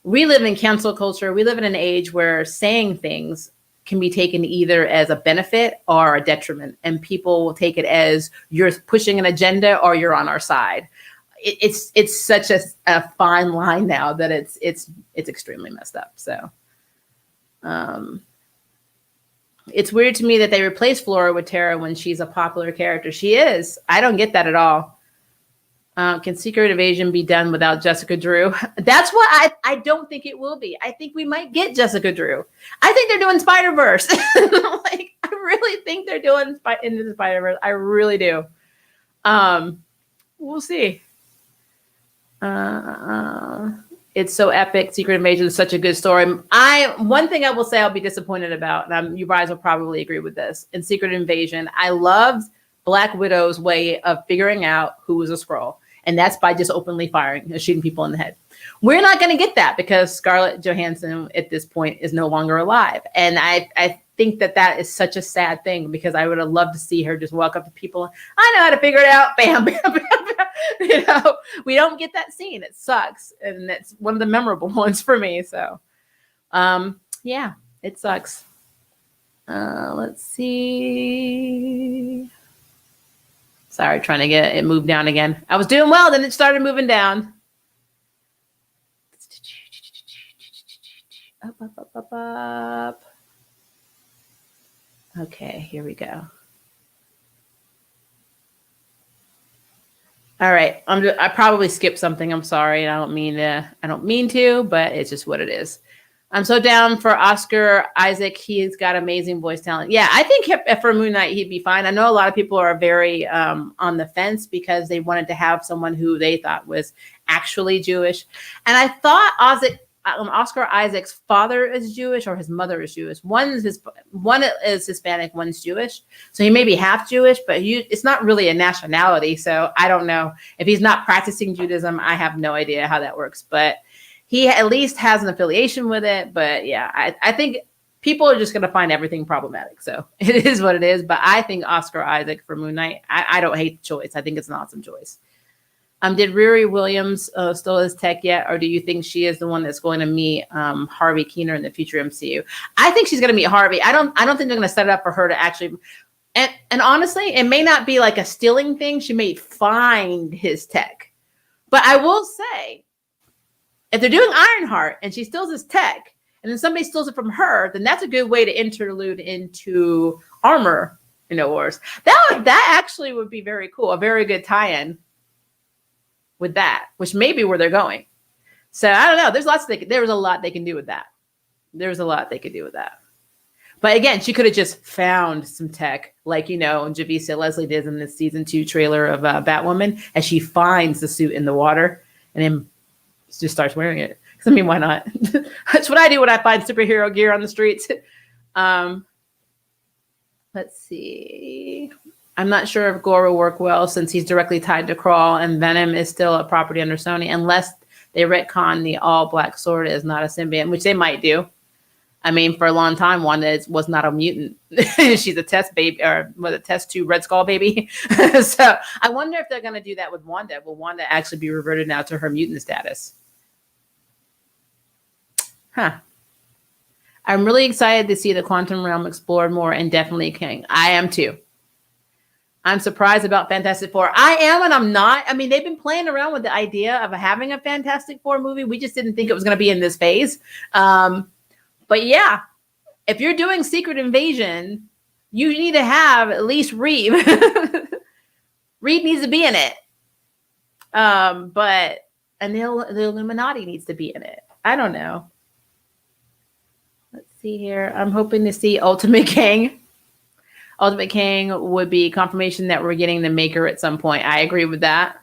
we live in cancel culture. We live in an age where saying things can be taken either as a benefit or a detriment, and people will take it as you're pushing an agenda or you're on our side. It's such a fine line now that it's extremely messed up. So it's weird to me that they replaced Flora with Tara when she's a popular character. She is. I don't get that at all. Can Secret Invasion be done without Jessica Drew? That's what I don't think it will be. I think we might get Jessica Drew. I think they're doing Spider-Verse. Like, I really think they're doing Into the Spider-Verse. I really do. We'll see. It's so epic. Secret Invasion is such a good story. One thing I will say I'll be disappointed about, and you guys will probably agree with this, in Secret Invasion, I loved Black Widow's way of figuring out who was a Skrull. And that's by just openly firing, shooting people in the head. We're not going to get that because Scarlett Johansson at this point is no longer alive. And I think that is such a sad thing, because I would have loved to see her just walk up to people. I know how to figure it out. Bam, bam, bam, bam. You know, we don't get that scene. It sucks. And it's one of the memorable ones for me. So, yeah, it sucks. Let's see. Sorry, trying to get it moved down again. I was doing well, then it started moving down. Up. Okay, here we go. All right, I probably skipped something. I'm sorry. I don't mean to, but it's just what it is. I'm so down for Oscar Isaac. He's got amazing voice talent. Yeah, I think for Moon Knight, he'd be fine. I know a lot of people are very on the fence because they wanted to have someone who they thought was actually Jewish. And I thought Oscar Isaac's father is Jewish or his mother is Jewish. One is Hispanic, one's Jewish. So he may be half Jewish, but it's not really a nationality. So I don't know. If he's not practicing Judaism, I have no idea how that works. But he at least has an affiliation with it. But yeah, I think people are just going to find everything problematic. So it is what it is. But I think Oscar Isaac for Moon Knight, I don't hate the choice. I think it's an awesome choice. Did Riri Williams still is Tech yet? Or do you think she is the one that's going to meet Harvey Keener in the future MCU? I think she's going to meet Harvey. I don't think they're going to set it up for her to actually. And honestly, it may not be like a stealing thing. She may find his tech. But I will say, if they're doing Ironheart and she steals his tech, and then somebody steals it from her, then that's a good way to interlude into Armor Wars. That actually would be very cool. A very good tie-in with that, which may be where they're going. So I don't know. There's a lot they can do with that. But again, she could have just found some tech, like, Javicia Leslie did in the season 2 trailer of Batwoman, as she finds the suit in the water and then just starts wearing it. I mean, why not? That's what I do when I find superhero gear on the streets. Let's see. I'm not sure if Gore will work well since he's directly tied to Krull, and Venom is still a property under Sony, unless they retcon the all-black sword as not a symbiont, which they might do. I mean, for a long time, Wanda was not a mutant. She's a test baby, or was it test 2 Red Skull baby? So I wonder if they're going to do that with Wanda. Will Wanda actually be reverted now to her mutant status? Huh. I'm really excited to see the quantum realm explored more, and definitely King. I am too. I'm surprised about Fantastic Four. I am and I'm not. I mean, they've been playing around with the idea of having a Fantastic Four movie. We just didn't think it was going to be in this phase. But yeah, if you're doing Secret Invasion, you need to have at least Reeve. Reeve needs to be in it. And the Illuminati needs to be in it. I don't know. Let's see here. I'm hoping to see Ultimate King. Ultimate King would be confirmation that we're getting the Maker at some point. I agree with that.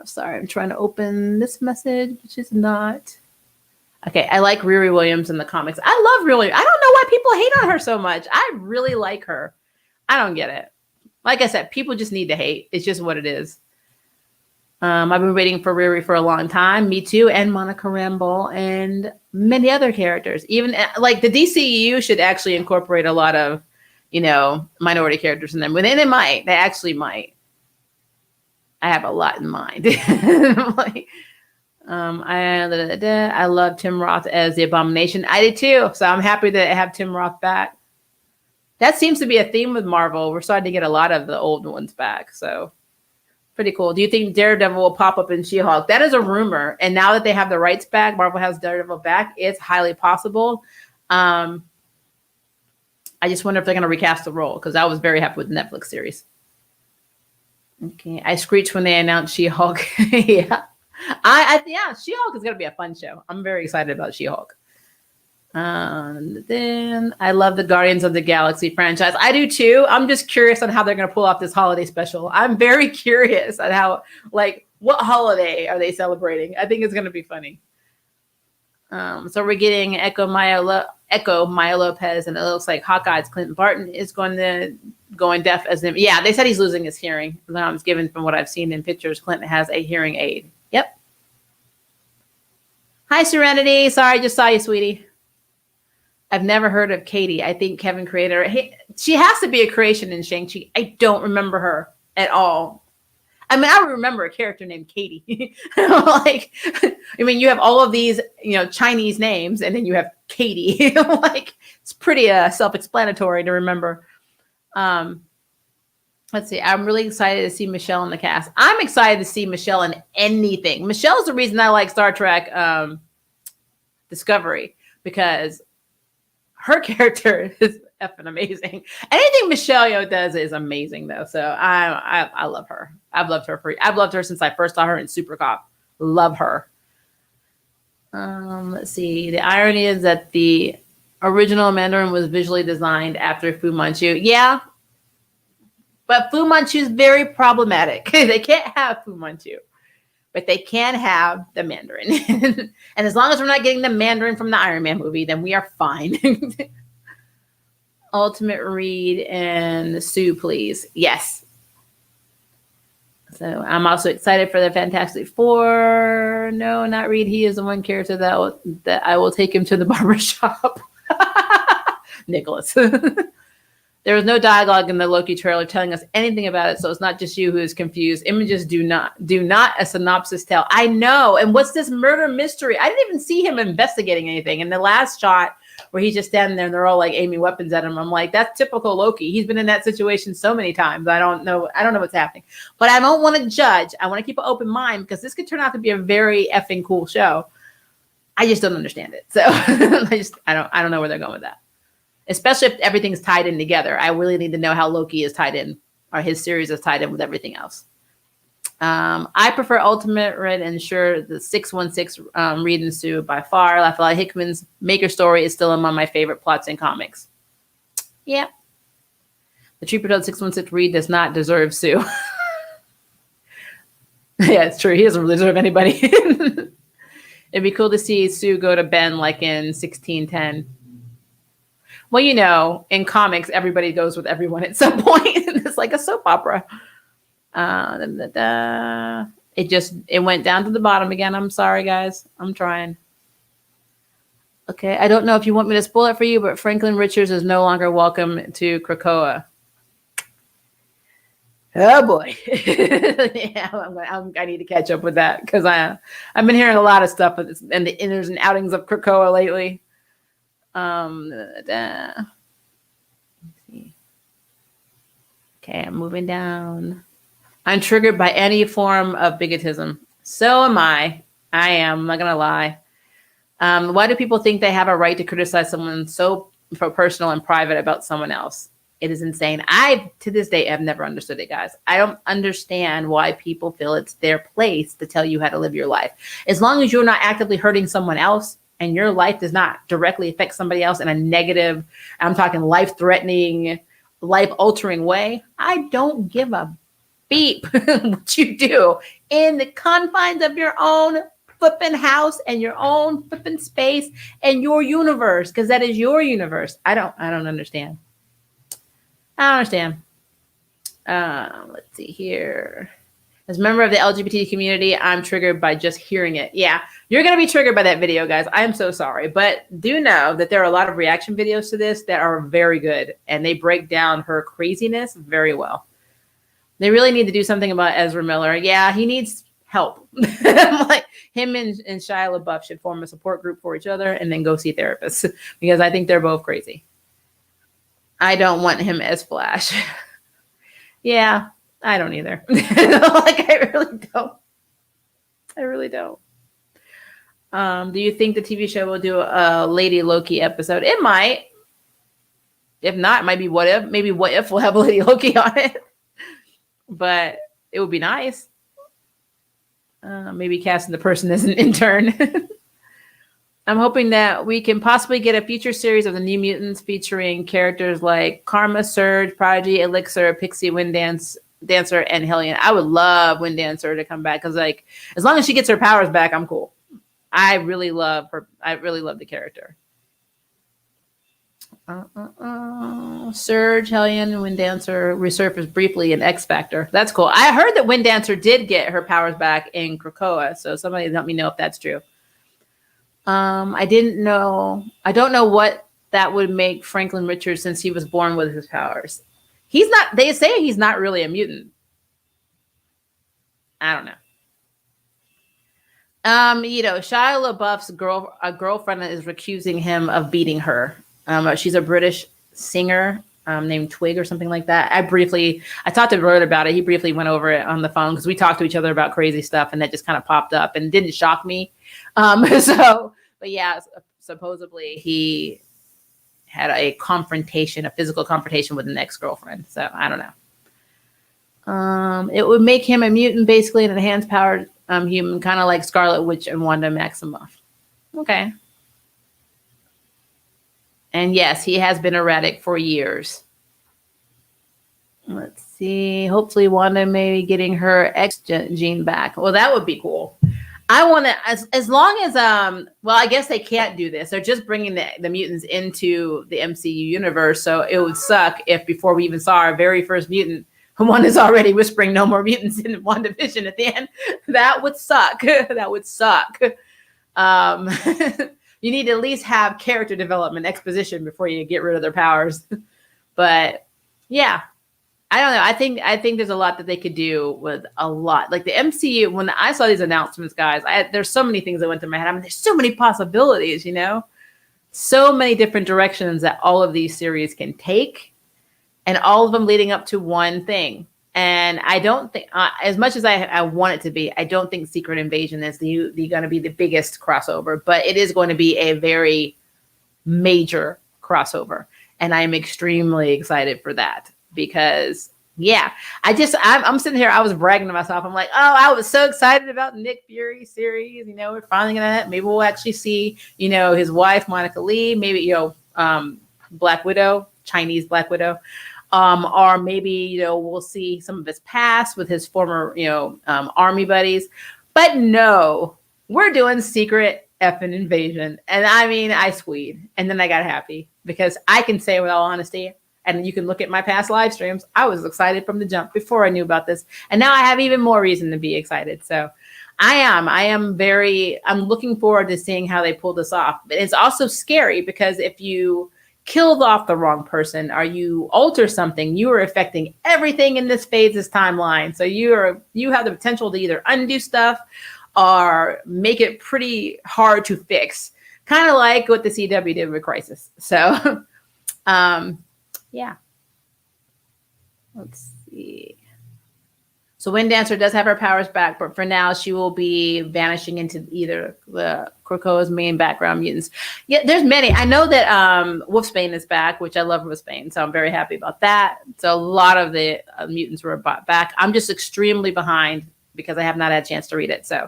Sorry, I'm trying to open this message, which is not. Okay, I like Riri Williams in the comics. I love Riri. I don't know why people hate on her so much. I really like her. I don't get it. Like I said, people just need to hate. It's just what it is. I've been waiting for Riri for a long time. Me too. And Monica Rambeau and many other characters. Even like the DCEU should actually incorporate a lot of, minority characters in them. But then they might. They actually might. I have a lot in mind. I love Tim Roth as the Abomination. I did too. So I'm happy to have Tim Roth back. That seems to be a theme with Marvel. We're starting to get a lot of the old ones back. So pretty cool. Do you think Daredevil will pop up in She-Hulk? That is a rumor. And now that they have the rights back, Marvel has Daredevil back. It's highly possible. I just wonder if they're going to recast the role because I was very happy with the Netflix series. Okay. I screeched when they announced She-Hulk. Yeah. Yeah, She-Hulk is going to be a fun show. I'm very excited about She-Hulk. Then I love the Guardians of the Galaxy franchise. I do too. I'm just curious on how they're going to pull off this holiday special. I'm very curious on how, like, what holiday are they celebrating? I think it's going to be funny. So we're getting Echo Maya Lopez, and it looks like Hawkeye's Clinton Barton is going deaf as them. Yeah, they said he's losing his hearing. Given from what I've seen in pictures, Clinton has a hearing aid. Yep. Hi, Serenity. Sorry, just saw you, sweetie. I've never heard of Katie. I think Kevin created her. She has to be a creation in Shang-Chi. I don't remember her at all. I mean, I remember a character named Katie. Like, I mean, you have all of these, Chinese names, and then you have Katie. Like, it's pretty self-explanatory to remember. Let's see. I'm really excited to see Michelle in the cast. I'm excited to see Michelle in anything. Michelle's the reason I like Star Trek Discovery, because her character is effing amazing. Anything Michelle Yeoh does is amazing, though. So I love her. I've loved her since I first saw her in Super Cop. Love her. Let's see. The irony is that the original Mandarin was visually designed after Fu Manchu. Yeah, but Fu Manchu is very problematic. They can't have Fu Manchu, but they can have the Mandarin. And as long as we're not getting the Mandarin from the Iron Man movie, then we are fine. Ultimate Reed and Sue, please. Yes. So I'm also excited for the Fantastic Four. No, not Reed. He is the one character that I will take him to the barbershop. Nicholas. There was no dialogue in the Loki trailer telling us anything about it, so it's not just you who is confused. Images do not a synopsis tell. I know. And what's this murder mystery? I didn't even see him investigating anything. In the last shot where he's just standing there and they're all like aiming weapons at him, I'm like, that's typical Loki. He's been in that situation so many times. I don't know what's happening. But I don't want to judge. I want to keep an open mind because this could turn out to be a very effing cool show. I just don't understand it. So I don't know where they're going with that. Especially if everything's tied in together. I really need to know how Loki is tied in, or his series is tied in with everything else. I prefer Ultimate Red and sure the 616 Reed and Sue by far. Raphael Hickman's Maker story is still among my favorite plots in comics. Yeah. The Trooper 616 Reed does not deserve Sue. Yeah, it's true. He doesn't really deserve anybody. It'd be cool to see Sue go to Ben like in 1610. Well, in comics, everybody goes with everyone at some point. It's like a soap opera. It went down to the bottom again. I'm sorry, guys. I'm trying. Okay. I don't know if you want me to spoil it for you, but Franklin Richards is no longer welcome to Krakoa. Oh boy. Yeah, I need to catch up with that because I've been hearing a lot of stuff and the inners and outings of Krakoa lately. Let's see. Okay, I'm moving down. I'm triggered by any form of bigotism. So am I. I am. I'm not gonna lie. Why do people think they have a right to criticize someone so personal and private about someone else? It is insane. I, to this day, have never understood it, guys. I don't understand why people feel it's their place to tell you how to live your life. As long as you're not actively hurting someone else, and your life does not directly affect somebody else in a negative, I'm talking life-threatening, life-altering way, I don't give a beep what you do in the confines of your own flipping house and your own flipping space and your universe, because that is your universe. I don't understand. I don't understand. Let's see here. As a member of the LGBT community, I'm triggered by just hearing it. Yeah, you're going to be triggered by that video, guys. I am so sorry. But do know that there are a lot of reaction videos to this that are very good. And they break down her craziness very well. They really need to do something about Ezra Miller. Yeah, he needs help. I'm like, him and Shia LaBeouf should form a support group for each other and then go see therapists because I think they're both crazy. I don't want him as Flash. Yeah, I don't either. Like, I really don't. I really don't. Do you think the TV show will do a Lady Loki episode? It might. If not, it might be What If. Maybe What If will have Lady Loki on it. But it would be nice. Maybe casting the person as an intern. I'm hoping that we can possibly get a future series of the New Mutants featuring characters like Karma, Surge, Prodigy, Elixir, Pixie, Dancer, and Hellion. I would love Dancer to come back because, like, as long as she gets her powers back, I'm cool. I really love her. I really love the character. Surge, Hellion, and Dancer resurfaced briefly in X Factor. That's cool. I heard that Dancer did get her powers back in Krakoa, so somebody let me know if that's true. I didn't know. I don't know what that would make Franklin Richards since he was born with his powers. He's not. They say he's not really a mutant. I don't know. Shia LaBeouf's girlfriend is accusing him of beating her. She's a British singer named Twig or something like that. I talked to Robert about it. He briefly went over it on the phone because we talked to each other about crazy stuff, and that just kind of popped up and didn't shock me. But yeah, supposedly he had a physical confrontation with an ex-girlfriend. So I don't know. It would make him a mutant, basically an enhanced powered human, kind of like Scarlet Witch and Wanda Maximoff. Okay. And yes, he has been erratic for years. Let's see. Hopefully Wanda may be getting her X gene back. Well, that would be cool. I want to, as long as, well, I guess they can't do this. They're just bringing the mutants into the MCU universe. So it would suck if before we even saw our very first mutant, one is already whispering no more mutants in WandaVision at the end. That would suck. That would suck. You need to at least have character development, exposition before you get rid of their powers. But yeah, I don't know. I think there's a lot that they could do with a lot. Like the MCU, when I saw these announcements, guys, there's so many things that went through my head. I mean, there's so many possibilities, so many different directions that all of these series can take, and all of them leading up to one thing. And I don't think, as much as I want it to be, I don't think Secret Invasion is going to be the biggest crossover, but it is going to be a very major crossover. And I'm extremely excited for that because, yeah, I'm sitting here, I was bragging to myself. I'm like, oh, I was so excited about Nick Fury series. We're finally going to, maybe we'll actually see, his wife, Monica Lee, maybe, Black Widow, Chinese Black Widow. Or maybe, we'll see some of his past with his former, army buddies. But no, we're doing Secret effing Invasion. And I mean, I squeed. And then I got happy because I can say with all honesty, and you can look at my past live streams, I was excited from the jump before I knew about this. And now I have even more reason to be excited. So I'm looking forward to seeing how they pull this off. But it's also scary because if you killed off the wrong person or you alter something, you are affecting everything in this phase's timeline. So you have the potential to either undo stuff or make it pretty hard to fix, kind of like what the CW did with Crisis. So yeah, let's see. So Dancer does have her powers back, but for now she will be vanishing into either the Krakoa's main background mutants. Yeah, there's many. I know that Wolfsbane is back, which I love Wolfsbane, so I'm very happy about that. So a lot of the mutants were brought back. I'm just extremely behind because I have not had a chance to read it. So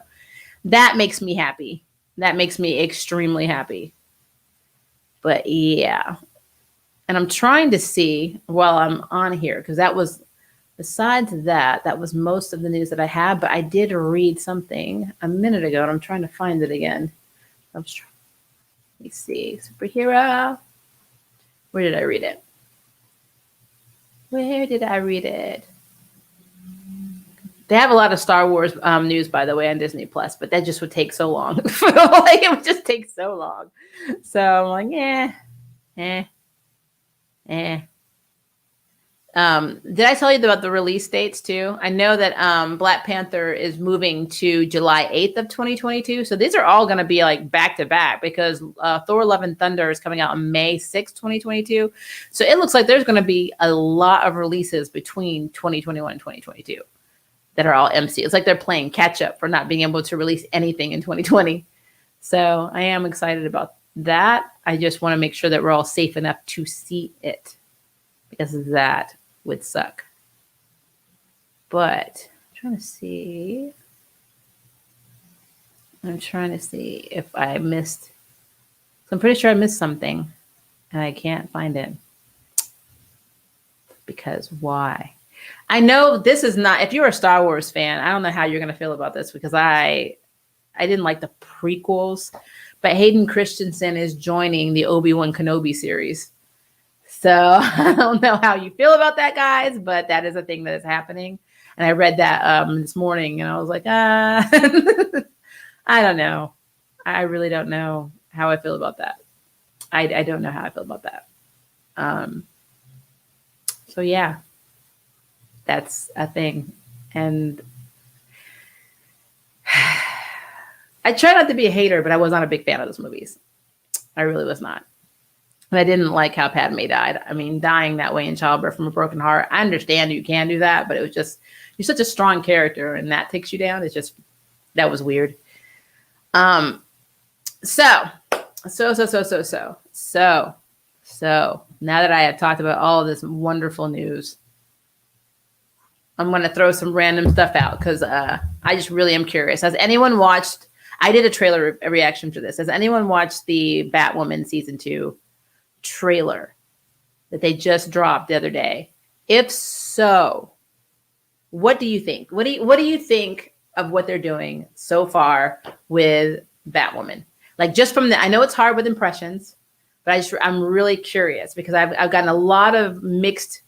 that makes me happy. That makes me extremely happy. But yeah. And I'm trying to see while I'm on here, because that was... Besides that was most of the news that I had, but I did read something a minute ago, and I'm trying to find it again. Let me see. Superhero. Where did I read it? They have a lot of Star Wars news, by the way, on Disney Plus, but that just would take so long. Like, it would just take so long. So I'm like, Did I tell you about the release dates too? I know that Black Panther is moving to July 8th of 2022. So these are all going to be like back to back because Thor Love and Thunder is coming out on May 6th, 2022. So it looks like there's going to be a lot of releases between 2021 and 2022 that are all MC. It's like they're playing catch up for not being able to release anything in 2020. So I am excited about that. I just want to make sure that we're all safe enough to see it because that would suck. But I'm trying to see if I missed. So I'm pretty sure I missed something and I can't find it. Because why? I know this is not, if you're a Star Wars fan, I don't know how you're going to feel about this because I didn't like the prequels, but Hayden Christensen is joining the Obi-Wan Kenobi series. So I don't know how you feel about that, guys, but that is a thing that is happening. And I read that this morning and I was like, I don't know. I really don't know how I feel about that. I don't know how I feel about that. So yeah, that's a thing. And I try not to be a hater, but I was not a big fan of those movies. I really was not. And I didn't like how Padme died. I mean, dying that way in childbirth from a broken heart. I understand you can do that, but it was just, you're such a strong character and that takes you down. It's just, that was weird. So now that I have talked about all of this wonderful news, I'm going to throw some random stuff out because I just really am curious. Has anyone watched, I did a trailer reaction to this. Has anyone watched the Batwoman season 2 trailer that they just dropped the other day? If so, what do you think? What do you think of what they're doing so far with Batwoman? Like just from the, I know it's hard with impressions, but I'm really curious because I've gotten a lot of mixed,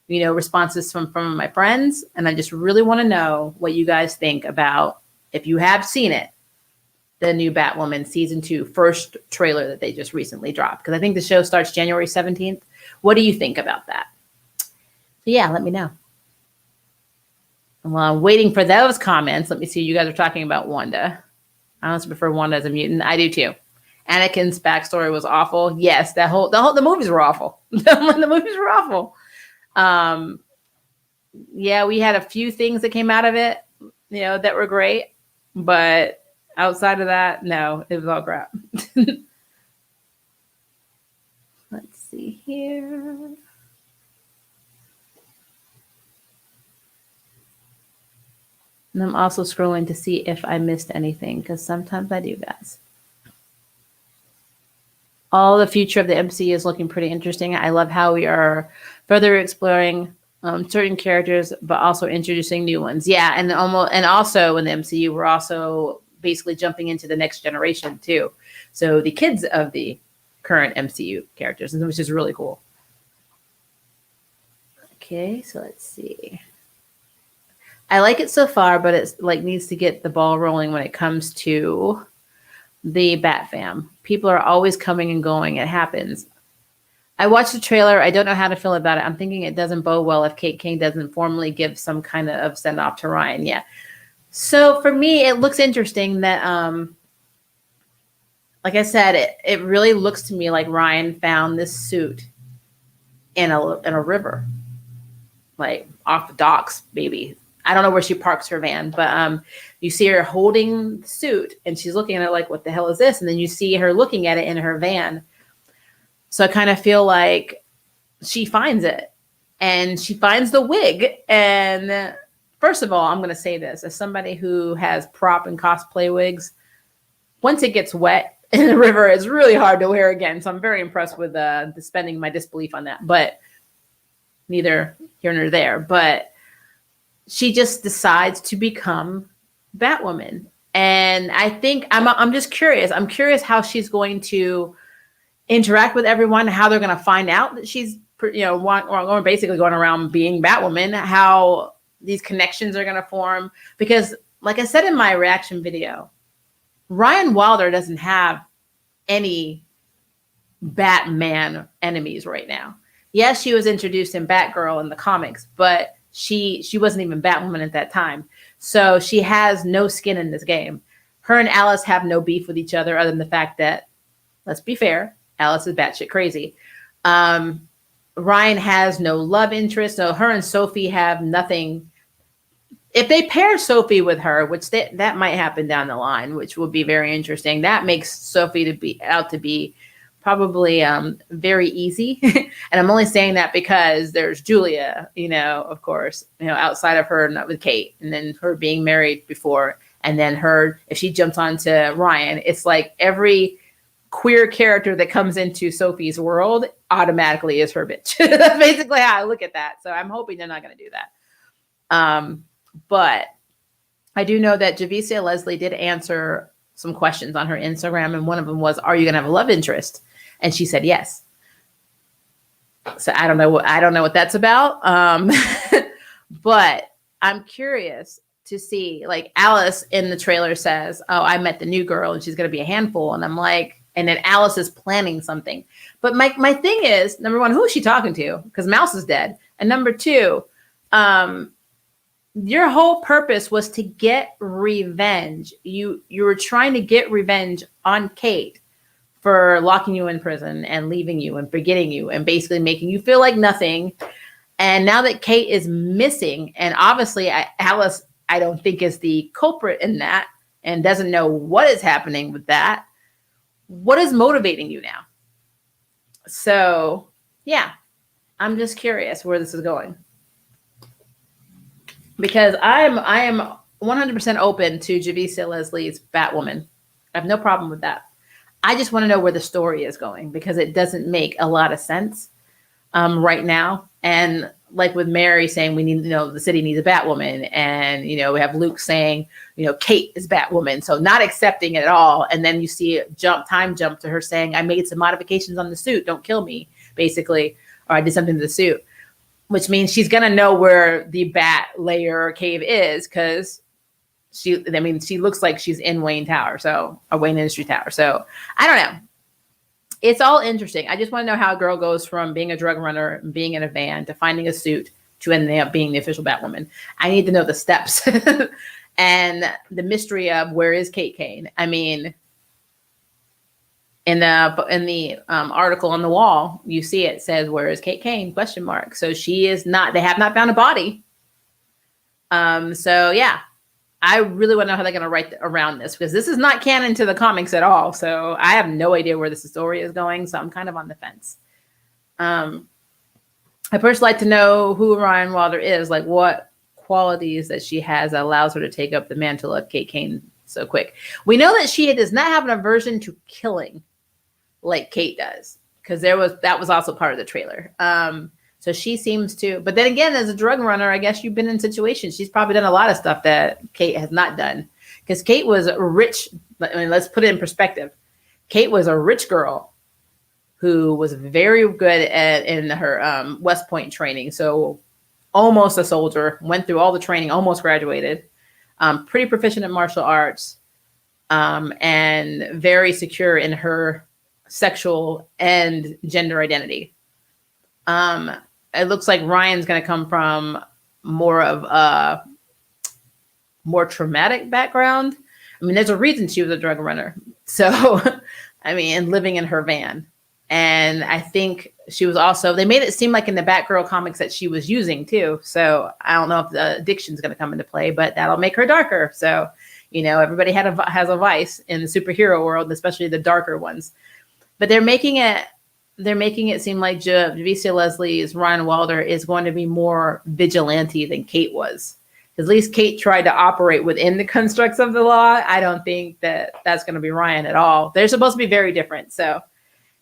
responses from my friends, and I just really want to know what you guys think about, if you have seen it, the new Batwoman season 2 first trailer that they just recently dropped. Because I think the show starts January 17th. What do you think about that? So yeah, let me know. And while I'm waiting for those comments, let me see. You guys are talking about Wanda. I also prefer Wanda as a mutant. I do too. Anakin's backstory was awful. Yes, the movies were awful. The movies were awful. Yeah, we had a few things that came out of it, that were great, but outside of that, no, it was all crap. Let's see here. And I'm also scrolling to see if I missed anything, because sometimes I do, guys. All the future of the MCU is looking pretty interesting. I love how we are further exploring certain characters, but also introducing new ones. Yeah, and also in the MCU, we're also basically jumping into the next generation too. So the kids of the current MCU characters, which is really cool. Okay, so let's see. I like it so far, but it's like needs to get the ball rolling when it comes to the Bat Fam. People are always coming and going. It happens. I watched the trailer. I don't know how to feel about it. I'm thinking it doesn't bode well if Kate King doesn't formally give some kind of send off to Ryan. Yeah. So for me, it looks interesting that, like I said, it really looks to me like Ryan found this suit in a river, like off the docks, maybe. I don't know where she parks her van, but you see her holding the suit and she's looking at it like, what the hell is this? And then you see her looking at it in her van. So I kind of feel like she finds it and she finds the wig. And first of all, I'm going to say this as somebody who has prop and cosplay wigs. Once it gets wet in the river, it's really hard to wear again. So I'm very impressed with suspending my disbelief on that, but neither here nor there. But she just decides to become Batwoman. And I think I'm just curious. I'm curious how she's going to interact with everyone, how they're going to find out that she's, basically going around being Batwoman, how these connections are going to form. Because like I said in my reaction video, Ryan Wilder doesn't have any Batman enemies right now. Yes, she was introduced in Batgirl in the comics, but she wasn't even Batwoman at that time. So she has no skin in this game. Her and Alice have no beef with each other other than the fact that, let's be fair, Alice is batshit crazy. Ryan has no love interest. So her and Sophie have nothing. If they pair Sophie with her, which that might happen down the line, which will be very interesting, that makes Sophie to be probably very easy. And I'm only saying that because there's Julia, of course, outside of her, not with Kate, and then her being married before, and then her, if she jumps onto Ryan, it's like every queer character that comes into Sophie's world automatically is her bitch. That's basically how I look at that. So I'm hoping they're not going to do that. But I do know that Javicia Leslie did answer some questions on her Instagram, and one of them was, "Are you going to have a love interest?" And she said yes. So I don't know what that's about. But I'm curious to see, like, Alice in the trailer says, "Oh, I met the new girl and she's going to be a handful." And I'm like, and then Alice is planning something. But my thing is, number one, who is she talking to? Because Mouse is dead. And number two, your whole purpose was to get revenge. You were trying to get revenge on Kate for locking you in prison and leaving you and forgetting you and basically making you feel like nothing. And now that Kate is missing, and obviously Alice, I don't think, is the culprit in that and doesn't know what is happening with that, what is motivating you now? So, yeah, I'm just curious where this is going. Because I am 100% open to Javicia Leslie's Batwoman. I have no problem with that. I just want to know where the story is going, because it doesn't make a lot of sense right now. And like with Mary saying we need, the city needs a Batwoman, and we have Luke saying, Kate is Batwoman, so not accepting it at all. And then you see a time jump to her saying, "I made some modifications on the suit, don't kill me," basically, or "I did something to the suit," which means she's gonna know where the bat layer cave is, because she looks like she's in Wayne Tower, or Wayne Industry Tower. So I don't know. It's all interesting. I just want to know how a girl goes from being a drug runner, being in a van, to finding a suit, to ending up being the official Batwoman. I need to know the steps and the mystery of where is Kate Kane. I mean, in the article on the wall, you see it says, "Where is Kate Kane?" ? So she is not. They have not found a body. So yeah. I really want to know how they're going to write around this, because this is not canon to the comics at all. So I have no idea where this story is going. So I'm kind of on the fence. I personally like to know who Ryan Wilder is, like what qualities that she has that allows her to take up the mantle of Kate Kane so quick. We know that she does not have an aversion to killing like Kate does, because that was also part of the trailer. So she seems to, but then again, as a drug runner, I guess you've been in situations. She's probably done a lot of stuff that Kate has not done, because Kate was rich. I mean, let's put it in perspective. Kate was a rich girl who was very good in her West Point training. So almost a soldier, went through all the training, almost graduated, pretty proficient in martial arts, and very secure in her sexual and gender identity. It looks like Ryan's going to come from more of a more traumatic background. I mean, there's a reason she was a drug runner. So, I mean, and living in her van. And I think she was also, they made it seem like in the Batgirl comics that she was using too. So I don't know if the addiction is going to come into play, but that'll make her darker. So, everybody has a vice in the superhero world, especially the darker ones. But they're making it seem like Javicia Leslie's Ryan Wilder is going to be more vigilante than Kate was. At least Kate tried to operate within the constructs of the law. I don't think that that's going to be Ryan at all. They're supposed to be very different. So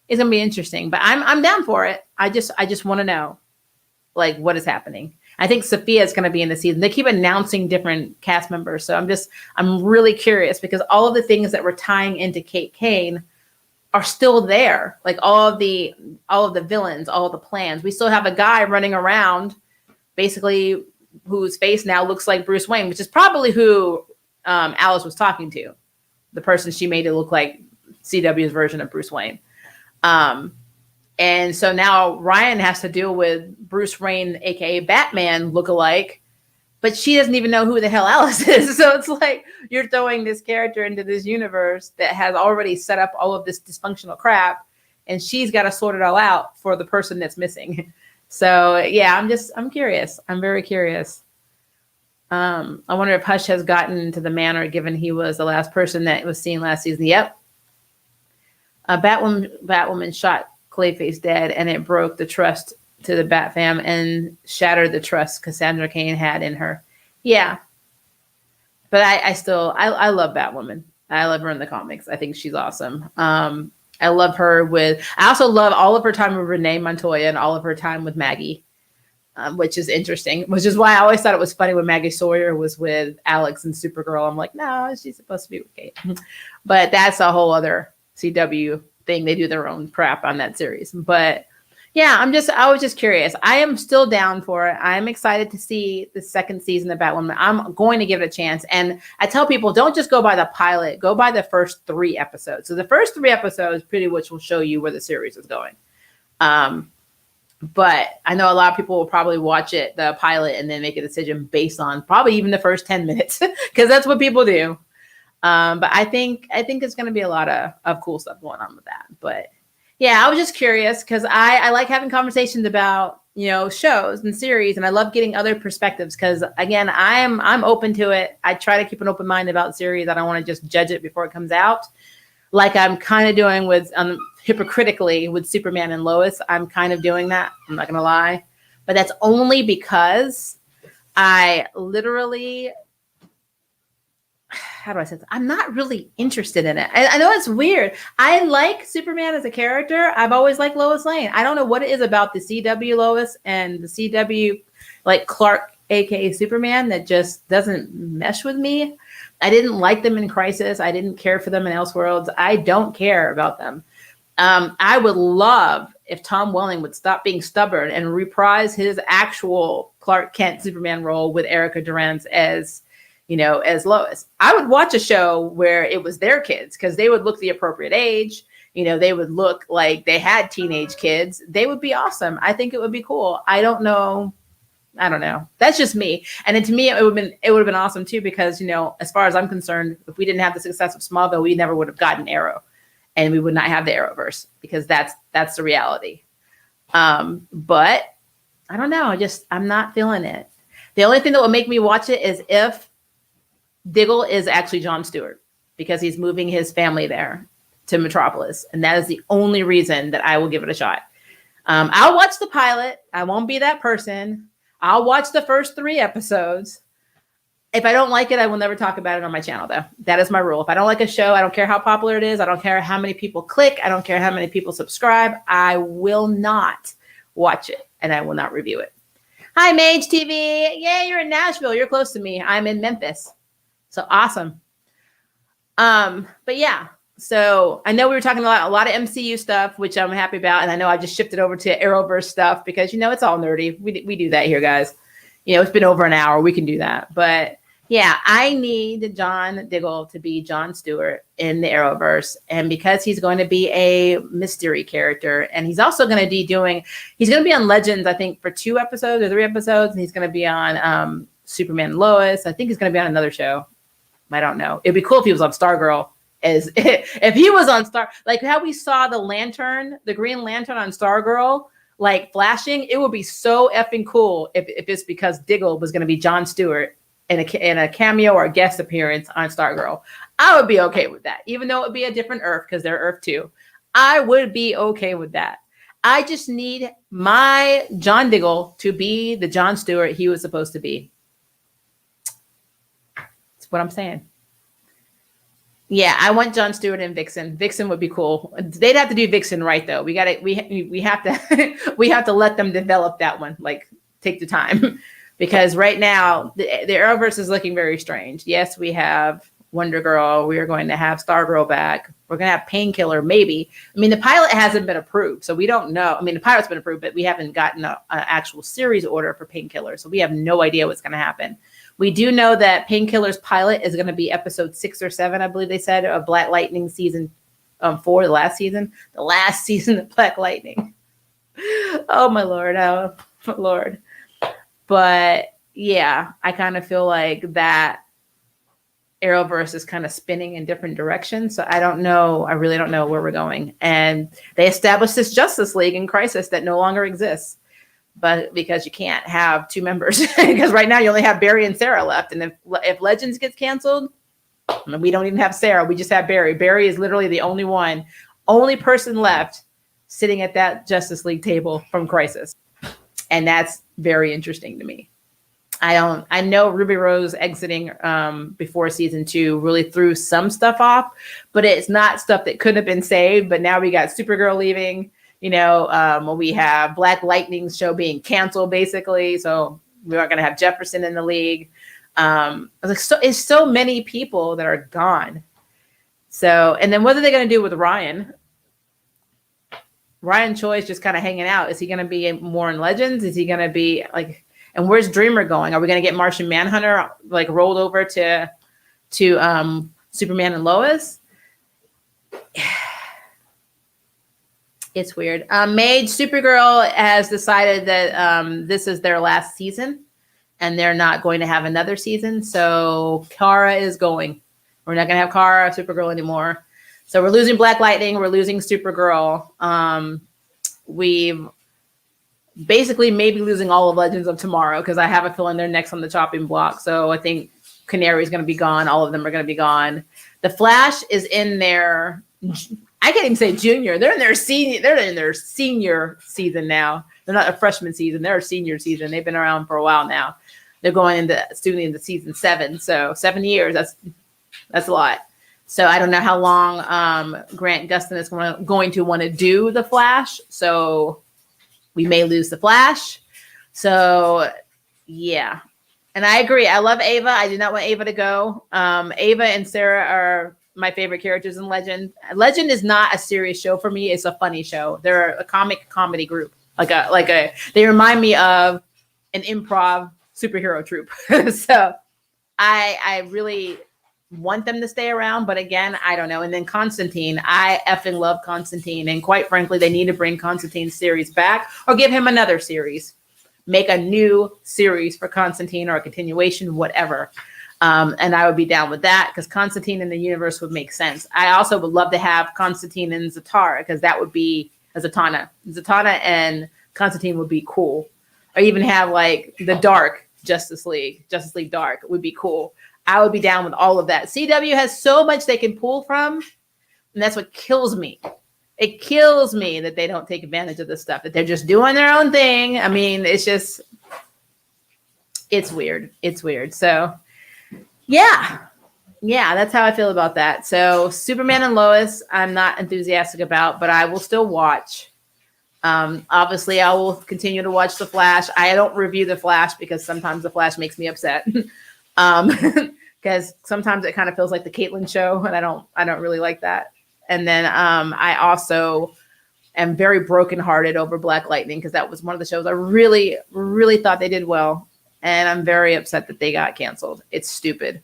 it's going to be interesting, but I'm down for it. I just want to know, like, what is happening. I think Sophia is going to be in the season. They keep announcing different cast members. So I'm really curious, because all of the things that we're tying into Kate Kane are still there. Like all of the villains, all of the plans. We still have a guy running around basically whose face now looks like Bruce Wayne, which is probably who Alice was talking to. The person she made it look like CW's version of Bruce Wayne. And so now Ryan has to deal with Bruce Wayne, aka Batman lookalike, but she doesn't even know who the hell Alice is. So it's like you're throwing this character into this universe that has already set up all of this dysfunctional crap, and she's got to sort it all out for the person that's missing. So yeah, I'm curious. I'm very curious. I wonder if Hush has gotten into the manor, given he was the last person that was seen last season. Yep. Batwoman shot Clayface dead, and it broke the trust to the Bat fam and shattered the trust Cassandra Cain had in her. Yeah. But I love Batwoman. I love her in the comics. I think she's awesome. I love her I also love all of her time with Renee Montoya and all of her time with Maggie, which is interesting, which is why I always thought it was funny when Maggie Sawyer was with Alex and Supergirl. I'm like, no, she's supposed to be with Kate. But that's a whole other CW thing. They do their own crap on that series. But yeah, I was just curious. I am still down for it. I'm excited to see the second season of Batwoman. I'm going to give it a chance. And I tell people, don't just go by the pilot, go by the first 3 episodes. So the first 3 episodes pretty much will show you where the series is going. But I know a lot of people will probably watch the pilot, and then make a decision based on probably even the first 10 minutes, because that's what people do. But I think it's going to be a lot of cool stuff going on with that. But yeah, I was just curious because I like having conversations about, shows and series, and I love getting other perspectives because, again, I'm open to it. I try to keep an open mind about series. I don't want to just judge it before it comes out, like I'm kind of doing with hypocritically with Superman and Lois. I'm kind of doing that. I'm not going to lie, but that's only because I literally, how do I say this? I'm not really interested in it. I know it's weird. I like Superman as a character. I've always liked Lois Lane. I don't know what it is about the CW Lois and the CW like Clark, aka Superman, that just doesn't mesh with me. I didn't like them in Crisis. I didn't care for them in Elseworlds. I don't care about them. I would love if Tom Welling would stop being stubborn and reprise his actual Clark Kent Superman role with Erica Durance as Lois. I would watch a show where it was their kids, because they would look the appropriate age. They would look like they had teenage kids. They would be awesome. I think it would be cool. I don't know. That's just me. And then to me, it would have been awesome too, because, as far as I'm concerned, if we didn't have the success of Smallville, we never would have gotten Arrow, and we would not have the Arrowverse, because that's the reality. But I don't know. I'm not feeling it. The only thing that will make me watch it is if Diggle is actually Jon Stewart, because he's moving his family there to Metropolis. And that is the only reason that I will give it a shot. I'll watch the pilot. I won't be that person. I'll watch the first 3 episodes. If I don't like it, I will never talk about it on my channel, though. That is my rule. If I don't like a show, I don't care how popular it is. I don't care how many people click. I don't care how many people subscribe. I will not watch it, and I will not review it. Hi, Mage TV. Yay, you're in Nashville. You're close to me. I'm in Memphis. So awesome. But yeah, so I know we were talking a lot of MCU stuff, which I'm happy about. And I know I just shifted over to Arrowverse stuff because, it's all nerdy. We do that here, guys. It's been over an hour. We can do that. But yeah, I need John Diggle to be Jon Stewart in the Arrowverse. And because he's going to be a mystery character, and he's also going to be he's going to be on Legends, I think, for 2 episodes or 3 episodes. And he's going to be on Superman and Lois. I think he's going to be on another show. I don't know. It'd be cool if he was on Stargirl. If he was on like how we saw the Green Lantern on Stargirl, like flashing, it would be so effing cool if it's because Diggle was going to be Jon Stewart in a cameo or a guest appearance on Stargirl. I would be okay with that, even though it would be a different Earth, because they're Earth 2. I would be okay with that. I just need my John Diggle to be the Jon Stewart he was supposed to be. What I'm saying. Yeah, I want Jon Stewart and Vixen. Vixen would be cool. They'd have to do Vixen right though. We have to we have to let them develop that one. Like, take the time, because right now the Arrowverse is looking very strange. Yes, we have Wonder Girl. We are going to have Stargirl back. We're going to have Painkiller, maybe. I mean, the pilot hasn't been approved, so we don't know. I mean, the pilot's been approved, but we haven't gotten an actual series order for Painkiller, so we have no idea what's going to happen. We do know that Painkiller's pilot is going to be episode 6 or 7, I believe they said, of Black Lightning season 4, the last season of Black Lightning. Oh my Lord. Oh my Lord. But yeah, I kind of feel like that Arrowverse is kind of spinning in different directions. So I don't know. I really don't know where we're going. And they established this Justice League in Crisis that no longer exists. But because you can't have two members, because right now you only have Barry and Sarah left. And if Legends gets canceled, we don't even have Sarah. We just have Barry. Barry is literally the only person left sitting at that Justice League table from Crisis. And that's very interesting to me. I know Ruby Rose exiting before season 2 really threw some stuff off, but it's not stuff that could have been saved. But now we got Supergirl leaving, we have Black Lightning's show being canceled basically. So we aren't going to have Jefferson in the league. It's so many people that are gone. So, and then what are they going to do with Ryan? Ryan Choi is just kind of hanging out. Is he going to be more in Legends? Is he going to be like, and where's Dreamer going? Are we going to get Martian Manhunter like rolled over to Superman and Lois? It's weird. Mage Supergirl has decided that this is their last season and they're not going to have another season. So Kara is going. We're not going to have Kara Supergirl anymore. So we're losing Black Lightning. We're losing Supergirl. We've basically maybe losing all of Legends of Tomorrow because I have a feeling they're next on the chopping block. So I think Canary is going to be gone. All of them are going to be gone. The Flash is in their, I can't even say junior. They're in their senior. They're in their senior season now. They're not a freshman season. They're a senior season. They've been around for a while now. They're going into season 7. So 7 years. That's a lot. So I don't know how long Grant Gustin is going to want to do the Flash. So we may lose the Flash. So, yeah. And I agree. I love Ava. I do not want Ava to go. Ava and Sarah are my favorite characters in Legend. Legend is not a serious show for me. It's a funny show. They're a comedy group. They remind me of an improv superhero troupe. So I really want them to stay around, but again, I don't know. And then Constantine, I effing love Constantine, and quite frankly, they need to bring Constantine's series back or give him another series, make a new series for Constantine or a continuation, whatever. And I would be down with that because Constantine in the universe would make sense. I also would love to have Constantine and Zatara because that would be Zatanna and Constantine would be cool, or even have like the Dark Justice League Dark would be cool. I would be down with all of that. CW has so much they can pull from, and that's what kills me. It kills me that they don't take advantage of this stuff, that they're just doing their own thing. I mean, it's weird. It's weird. So, yeah, that's how I feel about that. So, Superman and Lois, I'm not enthusiastic about, but I will still watch. Obviously, I will continue to watch The Flash. I don't review The Flash because sometimes The Flash makes me upset. Because sometimes it kind of feels like the Caitlyn show, and I don't really like that. And then I also am very brokenhearted over Black Lightning because that was one of the shows I really, really thought they did well, and I'm very upset that they got canceled. It's stupid,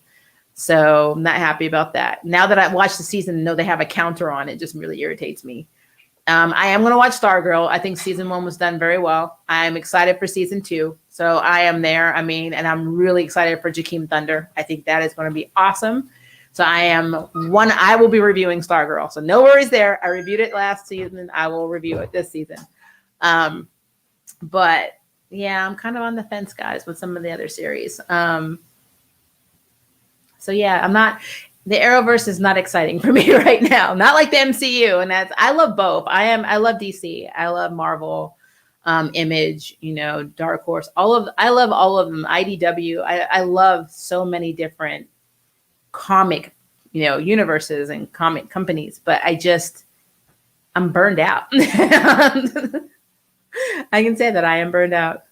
so I'm not happy about that. Now that I've watched the season and know they have a counter on it, just really irritates me. I am going to watch Stargirl. I think season 1 was done very well. I'm excited for season 2. So I am there. I mean, and I'm really excited for Jakeem Thunder. I think that is going to be awesome. So I will be reviewing Stargirl. So no worries there. I reviewed it last season. I will review it this season. But yeah, I'm kind of on the fence, guys, with some of the other series. So yeah, the Arrowverse is not exciting for me right now. Not like the MCU. And I love both. I love DC. I love Marvel, Image, Dark Horse, I love all of them. IDW. I love so many different comic, universes and comic companies, but I'm burned out. I can say that I am burned out.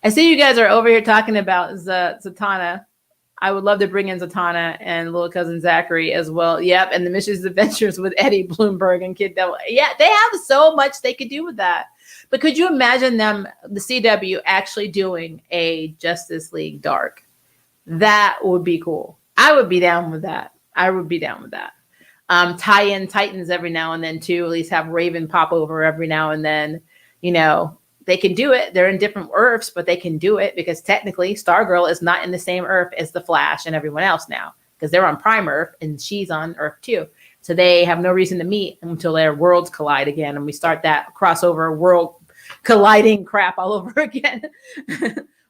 I see you guys are over here talking about Zatanna. I would love to bring in Zatanna and little cousin Zachary as well. Yep. And the Missions Adventures with Eddie Bloomberg and Kid Devil. Yeah, they have so much they could do with that. But could you imagine the CW, actually doing a Justice League Dark? That would be cool. I would be down with that. Tie in Titans every now and then too. At least have Raven pop over every now and then. you know, they can do it. They're in different Earths, but they can do it because technically Stargirl is not in the same Earth as the Flash and everyone else now, because they're on Prime Earth and she's on Earth 2. So they have no reason to meet until their worlds collide again. And we start that crossover world colliding crap all over again.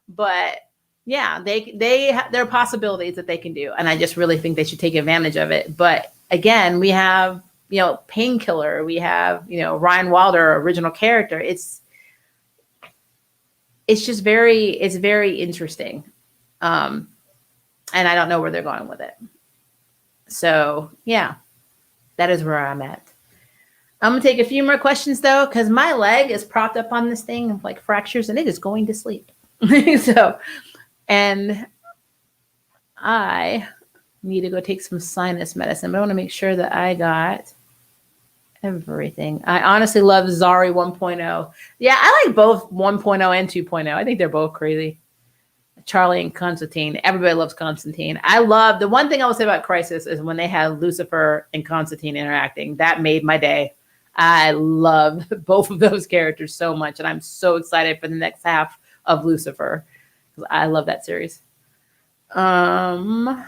But yeah, there are possibilities that they can do. And I just really think they should take advantage of it. But again, we have, you know, Painkiller. We have, you know, Ryan Wilder, original character. It's just very interesting. And I don't know where they're going with it. So yeah, that is where I'm at. I'm going to take a few more questions though, because my leg is propped up on this thing of like fractures and it is going to sleep. So, and I need to go take some sinus medicine, but I want to make sure that I got everything. I honestly love Zari 1.0. Yeah, I like both 1.0 and 2.0. I think they're both crazy. Charlie and Constantine. Everybody loves Constantine. I love, the one thing I will say about Crisis is when they had Lucifer and Constantine interacting. That made my day. I love both of those characters so much, and I'm so excited for the next half of Lucifer. I love that series. Personally,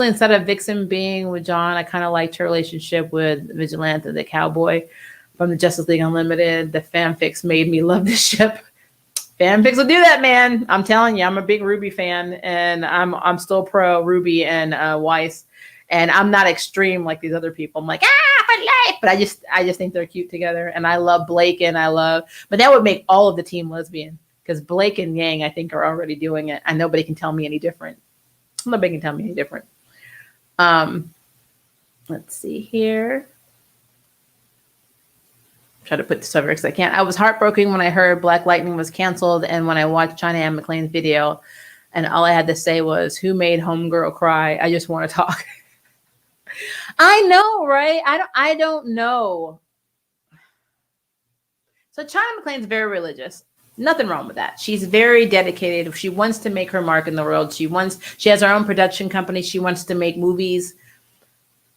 instead of Vixen being with John, I kind of liked her relationship with Vigilante, the cowboy from the Justice League Unlimited. The fanfics made me love this ship. Fanfics will do that, man. I'm telling you, I'm a big Ruby fan, and I'm still pro Ruby and Weiss. And I'm not extreme like these other people. I'm like, for life. But I just think they're cute together. And I love Blake and but that would make all of the team lesbian, because Blake and Yang, I think, are already doing it. And nobody can tell me any different. Nobody can tell me any different. Let's see here. Try to put this over because I can't. I was heartbroken when I heard Black Lightning was canceled, and when I watched China Anne McClain's video, and all I had to say was, "Who made Homegirl cry? I just want to talk." I know, right? I don't know. So China McClain's very religious. Nothing wrong with that. She's very dedicated. She wants to make her mark in the world. She has her own production company. She wants to make movies.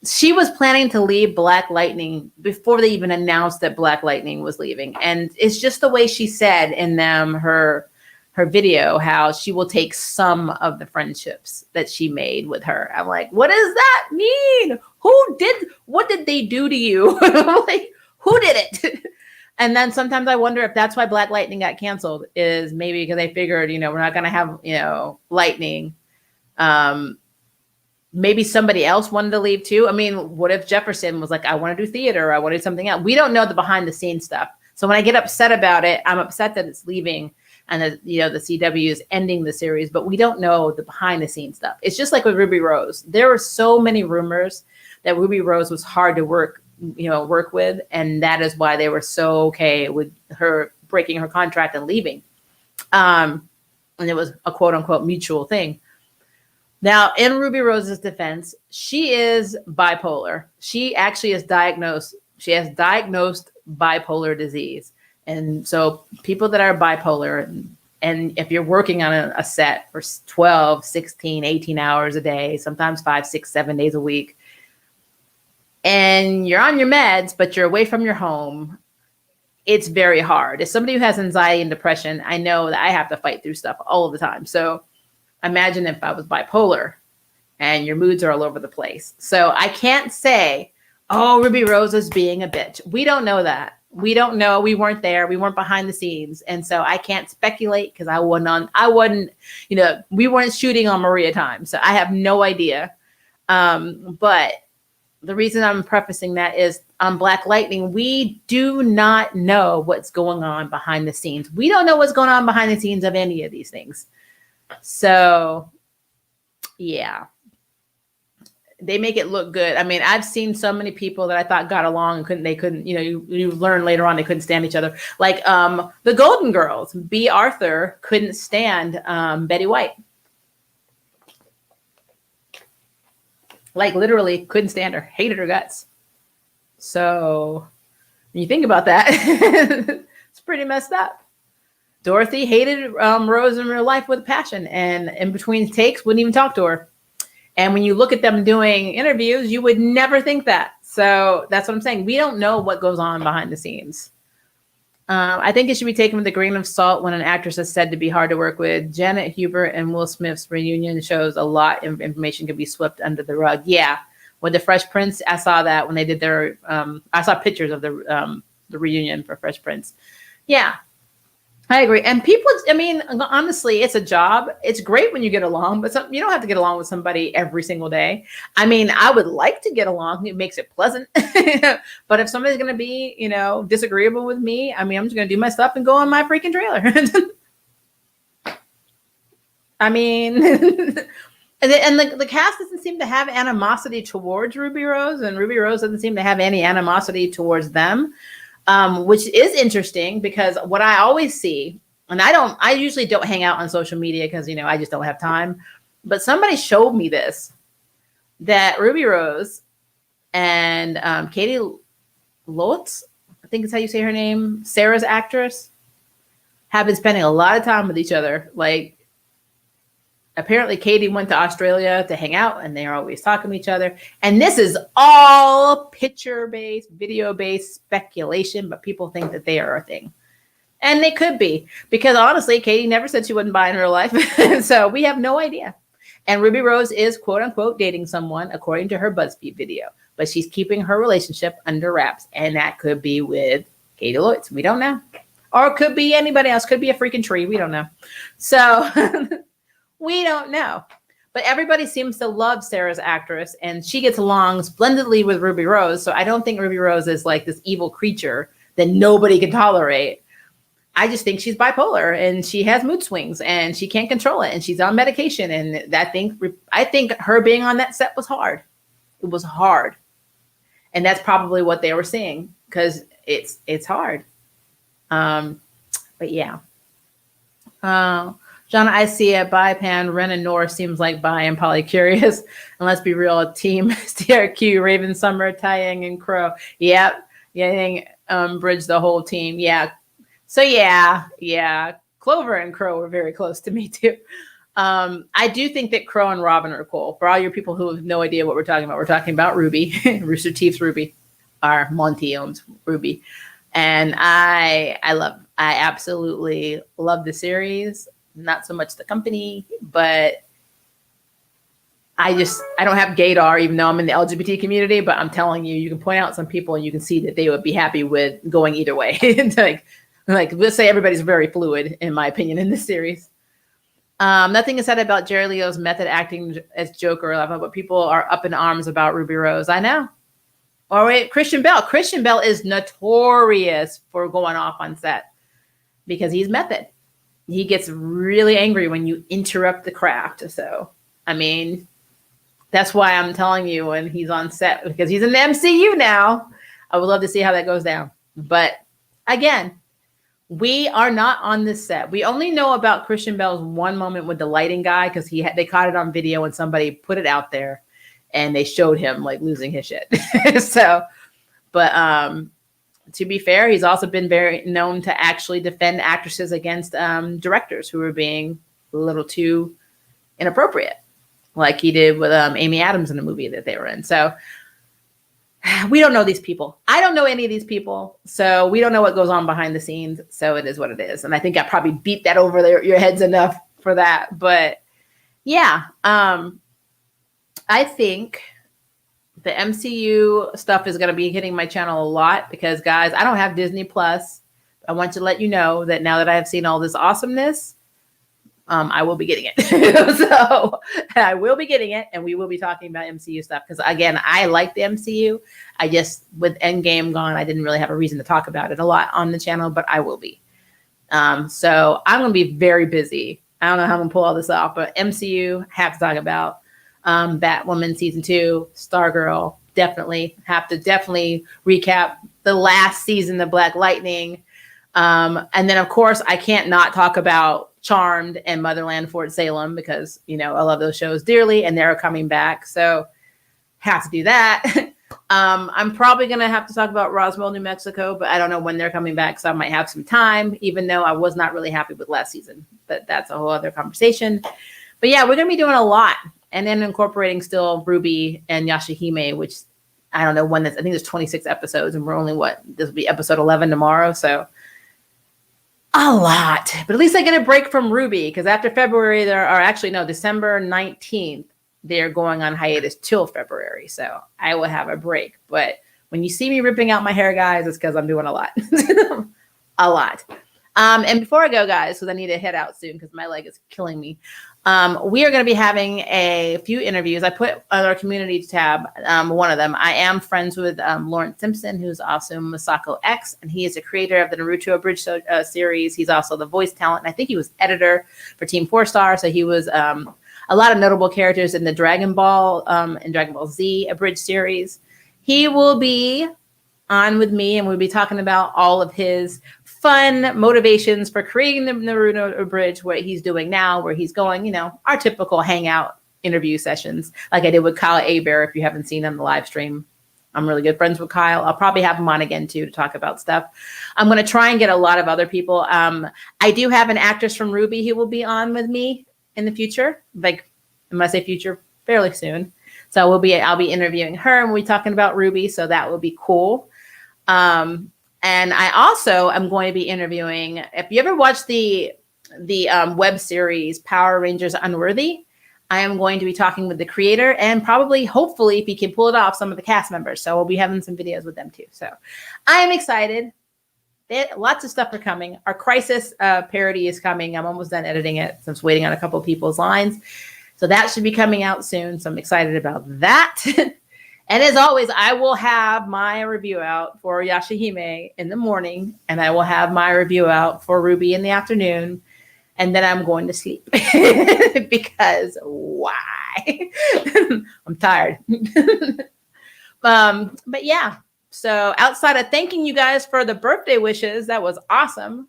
She was planning to leave Black Lightning before they even announced that Black Lightning was leaving. And it's just the way she said in her video, how she will take some of the friendships that she made with her. I'm like, what does that mean? What did they do to you? Like, who did it? And then sometimes I wonder if that's why Black Lightning got canceled, is maybe because they figured, you know, we're not going to have, you know, Lightning. Maybe somebody else wanted to leave too. I mean, what if Jefferson was like, I want to do theater, or I want to do something else? We don't know the behind the scenes stuff. So when I get upset about it, I'm upset that it's leaving and that, you know, the CW is ending the series, but we don't know the behind the scenes stuff. It's just like with Ruby Rose. There were so many rumors that Ruby Rose was hard to work with. And that is why they were so okay with her breaking her contract and leaving. And it was a quote unquote mutual thing. Now, in Ruby Rose's defense, she is bipolar. She actually is diagnosed. She has diagnosed bipolar disease. And so people that are bipolar, and if you're working on a set for 12, 16, 18 hours a day, sometimes 5, 6, 7 days a week, and you're on your meds, but you're away from your home, it's very hard. As somebody who has anxiety and depression, I know that I have to fight through stuff all of the time. So imagine if I was bipolar and your moods are all over the place. So I can't say, oh, Ruby Rose is being a bitch. We don't know that. We don't know. We weren't there. We weren't behind the scenes. And so I can't speculate because I wasn't, you know, we weren't shooting on Maria time. So I have no idea. But the reason I'm prefacing that is on Black Lightning, we do not know what's going on behind the scenes. We don't know what's going on behind the scenes of any of these things. So, yeah, they make it look good. I mean, I've seen so many people that I thought got along and they couldn't, you know, you learn later on they couldn't stand each other. Like the Golden Girls, B. Arthur couldn't stand Betty White. Like literally couldn't stand her, hated her guts. So when you think about that, it's pretty messed up. Dorothy hated Rose in real life with passion, and in between takes wouldn't even talk to her. And when you look at them doing interviews, you would never think that. So that's what I'm saying. We don't know what goes on behind the scenes. I think it should be taken with a grain of salt when an actress is said to be hard to work with. Janet Hubert and Will Smith's reunion shows a lot of information can be swept under the rug. Yeah, with the Fresh Prince, I saw that when they did their. I saw pictures of the reunion for Fresh Prince. Yeah, I agree. And people, I mean, honestly, it's a job. It's great when you get along, but you don't have to get along with somebody every single day. I mean, I would like to get along. It makes it pleasant. But if somebody's going to be, disagreeable with me, I mean, I'm just going to do my stuff and go on my freaking trailer. I mean, and the cast doesn't seem to have animosity towards Ruby Rose, and Ruby Rose doesn't seem to have any animosity towards them. Which is interesting because what I always see, and I usually don't hang out on social media because, I just don't have time. But somebody showed me this, that Ruby Rose and Katie Lotz, I think is how you say her name, Sarah's actress, have been spending a lot of time with each other. Like, apparently Katie went to Australia to hang out and they're always talking to each other. And this is all picture-based, video-based speculation, but people think that they are a thing. And they could be, because honestly, Katie never said she wouldn't buy in real life. So we have no idea. And Ruby Rose is quote unquote dating someone according to her BuzzFeed video, but she's keeping her relationship under wraps. And that could be with Katie Lotz. We don't know. Or it could be anybody else. Could be a freaking tree. We don't know. So we don't know. But everybody seems to love Sarah's actress, and she gets along splendidly with Ruby Rose. So I don't think Ruby Rose is like this evil creature that nobody can tolerate. I just think she's bipolar and she has mood swings and she can't control it and she's on medication. And I think her being on that set was hard. It was hard. And that's probably what they were seeing because it's hard. But yeah. John, I see it. Bye, Pan. Ren and Nora seems like bye and probably curious. And let's be real, team TRQ, Raven, Summer, Taeyang, and Crow. Yep. Yang bridged the whole team. Yeah. So yeah. Clover and Crow were very close to me too. I do think that Crow and Robin are cool. For all your people who have no idea what we're talking about Ruby, Rooster Teeth's Ruby, our Monty owns Ruby. And I absolutely love the series. Not so much the company, but I don't have gaydar, even though I'm in the LGBT community, but I'm telling you, you can point out some people and you can see that they would be happy with going either way. like let's say everybody's very fluid, in my opinion, in this series. Nothing is said about Jerry Leo's method acting as Joker, but people are up in arms about Ruby Rose. I know. Or wait, Christian Bale. Christian Bale is notorious for going off on set because he's method. He gets really angry when you interrupt the craft. So, I mean, that's why I'm telling you when he's on set, because he's in the MCU now. I would love to see how that goes down. But again, we are not on this set. We only know about Christian Bale's one moment with the lighting guy because they caught it on video and somebody put it out there and they showed him like losing his shit. But to be fair, he's also been very known to actually defend actresses against directors who were being a little too inappropriate, like he did with Amy Adams in the movie that they were in. So we don't know these people. I don't know any of these people. So we don't know what goes on behind the scenes. So it is what it is. And I think I probably beat that over your heads enough for that. But yeah, I think the MCU stuff is going to be hitting my channel a lot because, guys, I don't have Disney Plus. I want to let you know that now that I have seen all this awesomeness, I will be getting it. So I will be getting it, and we will be talking about MCU stuff because, again, I like the MCU. I just, with Endgame gone, I didn't really have a reason to talk about it a lot on the channel, but I will be. So I'm going to be very busy. I don't know how I'm going to pull all this off, but MCU, have to talk about. Batwoman season 2, Stargirl, definitely recap the last season of Black Lightning. And then of course I can't not talk about Charmed and Motherland Fort Salem because, I love those shows dearly and they're coming back. So have to do that. I'm probably going to have to talk about Roswell, New Mexico, but I don't know when they're coming back. So I might have some time, even though I was not really happy with last season, but that's a whole other conversation. But yeah, we're going to be doing a lot. And then incorporating still Ruby and Yashahime, which I don't know when I think there's 26 episodes and we're only this will be episode 11 tomorrow. So A lot, but at least I get a break from Ruby because after February, December 19th, they're going on hiatus till February. So I will have a break. But when you see me ripping out my hair, guys, it's because I'm doing a lot. A lot. And before I go, guys, because I need to head out soon because my leg is killing me. We are going to be having a few interviews. I put on our community tab, one of them. I am friends with Lawrence Simpson, who's also Masako X, and he is a creator of the Naruto Abridged series. He's also the voice talent, and I think he was editor for Team 4-Star, so he was a lot of notable characters in the Dragon Ball and Dragon Ball Z Abridged series. He will be on with me, and we'll be talking about all of his fun motivations for creating the Naruto Bridge, what he's doing now, where he's going, our typical hangout interview sessions, like I did with Kyle Aber. If you haven't seen on the live stream, I'm really good friends with Kyle. I'll probably have him on again too to talk about stuff. I'm going to try and get a lot of other people. I do have an actress from Ruby who will be on with me in the future. Like, I must say future, fairly soon. So I'll be interviewing her and we'll be talking about Ruby. So that will be cool. And I also am going to be interviewing, if you ever watched the web series Power Rangers Unworthy, I am going to be talking with the creator and probably, hopefully, if he can pull it off, some of the cast members. So we'll be having some videos with them too. So I am excited. Lots of stuff are coming. Our Crisis parody is coming. I'm almost done editing it. So I'm just waiting on a couple of people's lines. So that should be coming out soon. So I'm excited about that. And as always, I will have my review out for Yashahime in the morning, and I will have my review out for Ruby in the afternoon, and then I'm going to sleep because why? I'm tired. But yeah, so outside of thanking you guys for the birthday wishes, that was awesome.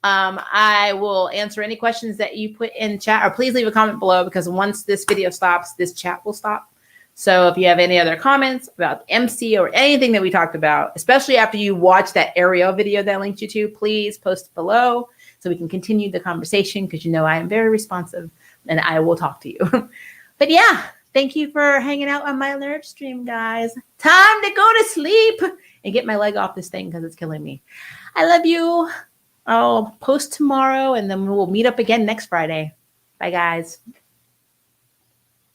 I will answer any questions that you put in chat, or please leave a comment below because once this video stops, this chat will stop. So if you have any other comments about MC or anything that we talked about, especially after you watch that Ariel video that I linked you to, please post below so we can continue the conversation because I am very responsive and I will talk to you. But yeah, thank you for hanging out on my nerd stream, guys. Time to go to sleep and get my leg off this thing because it's killing me. I love you. I'll post tomorrow and then we'll meet up again next Friday. Bye, guys.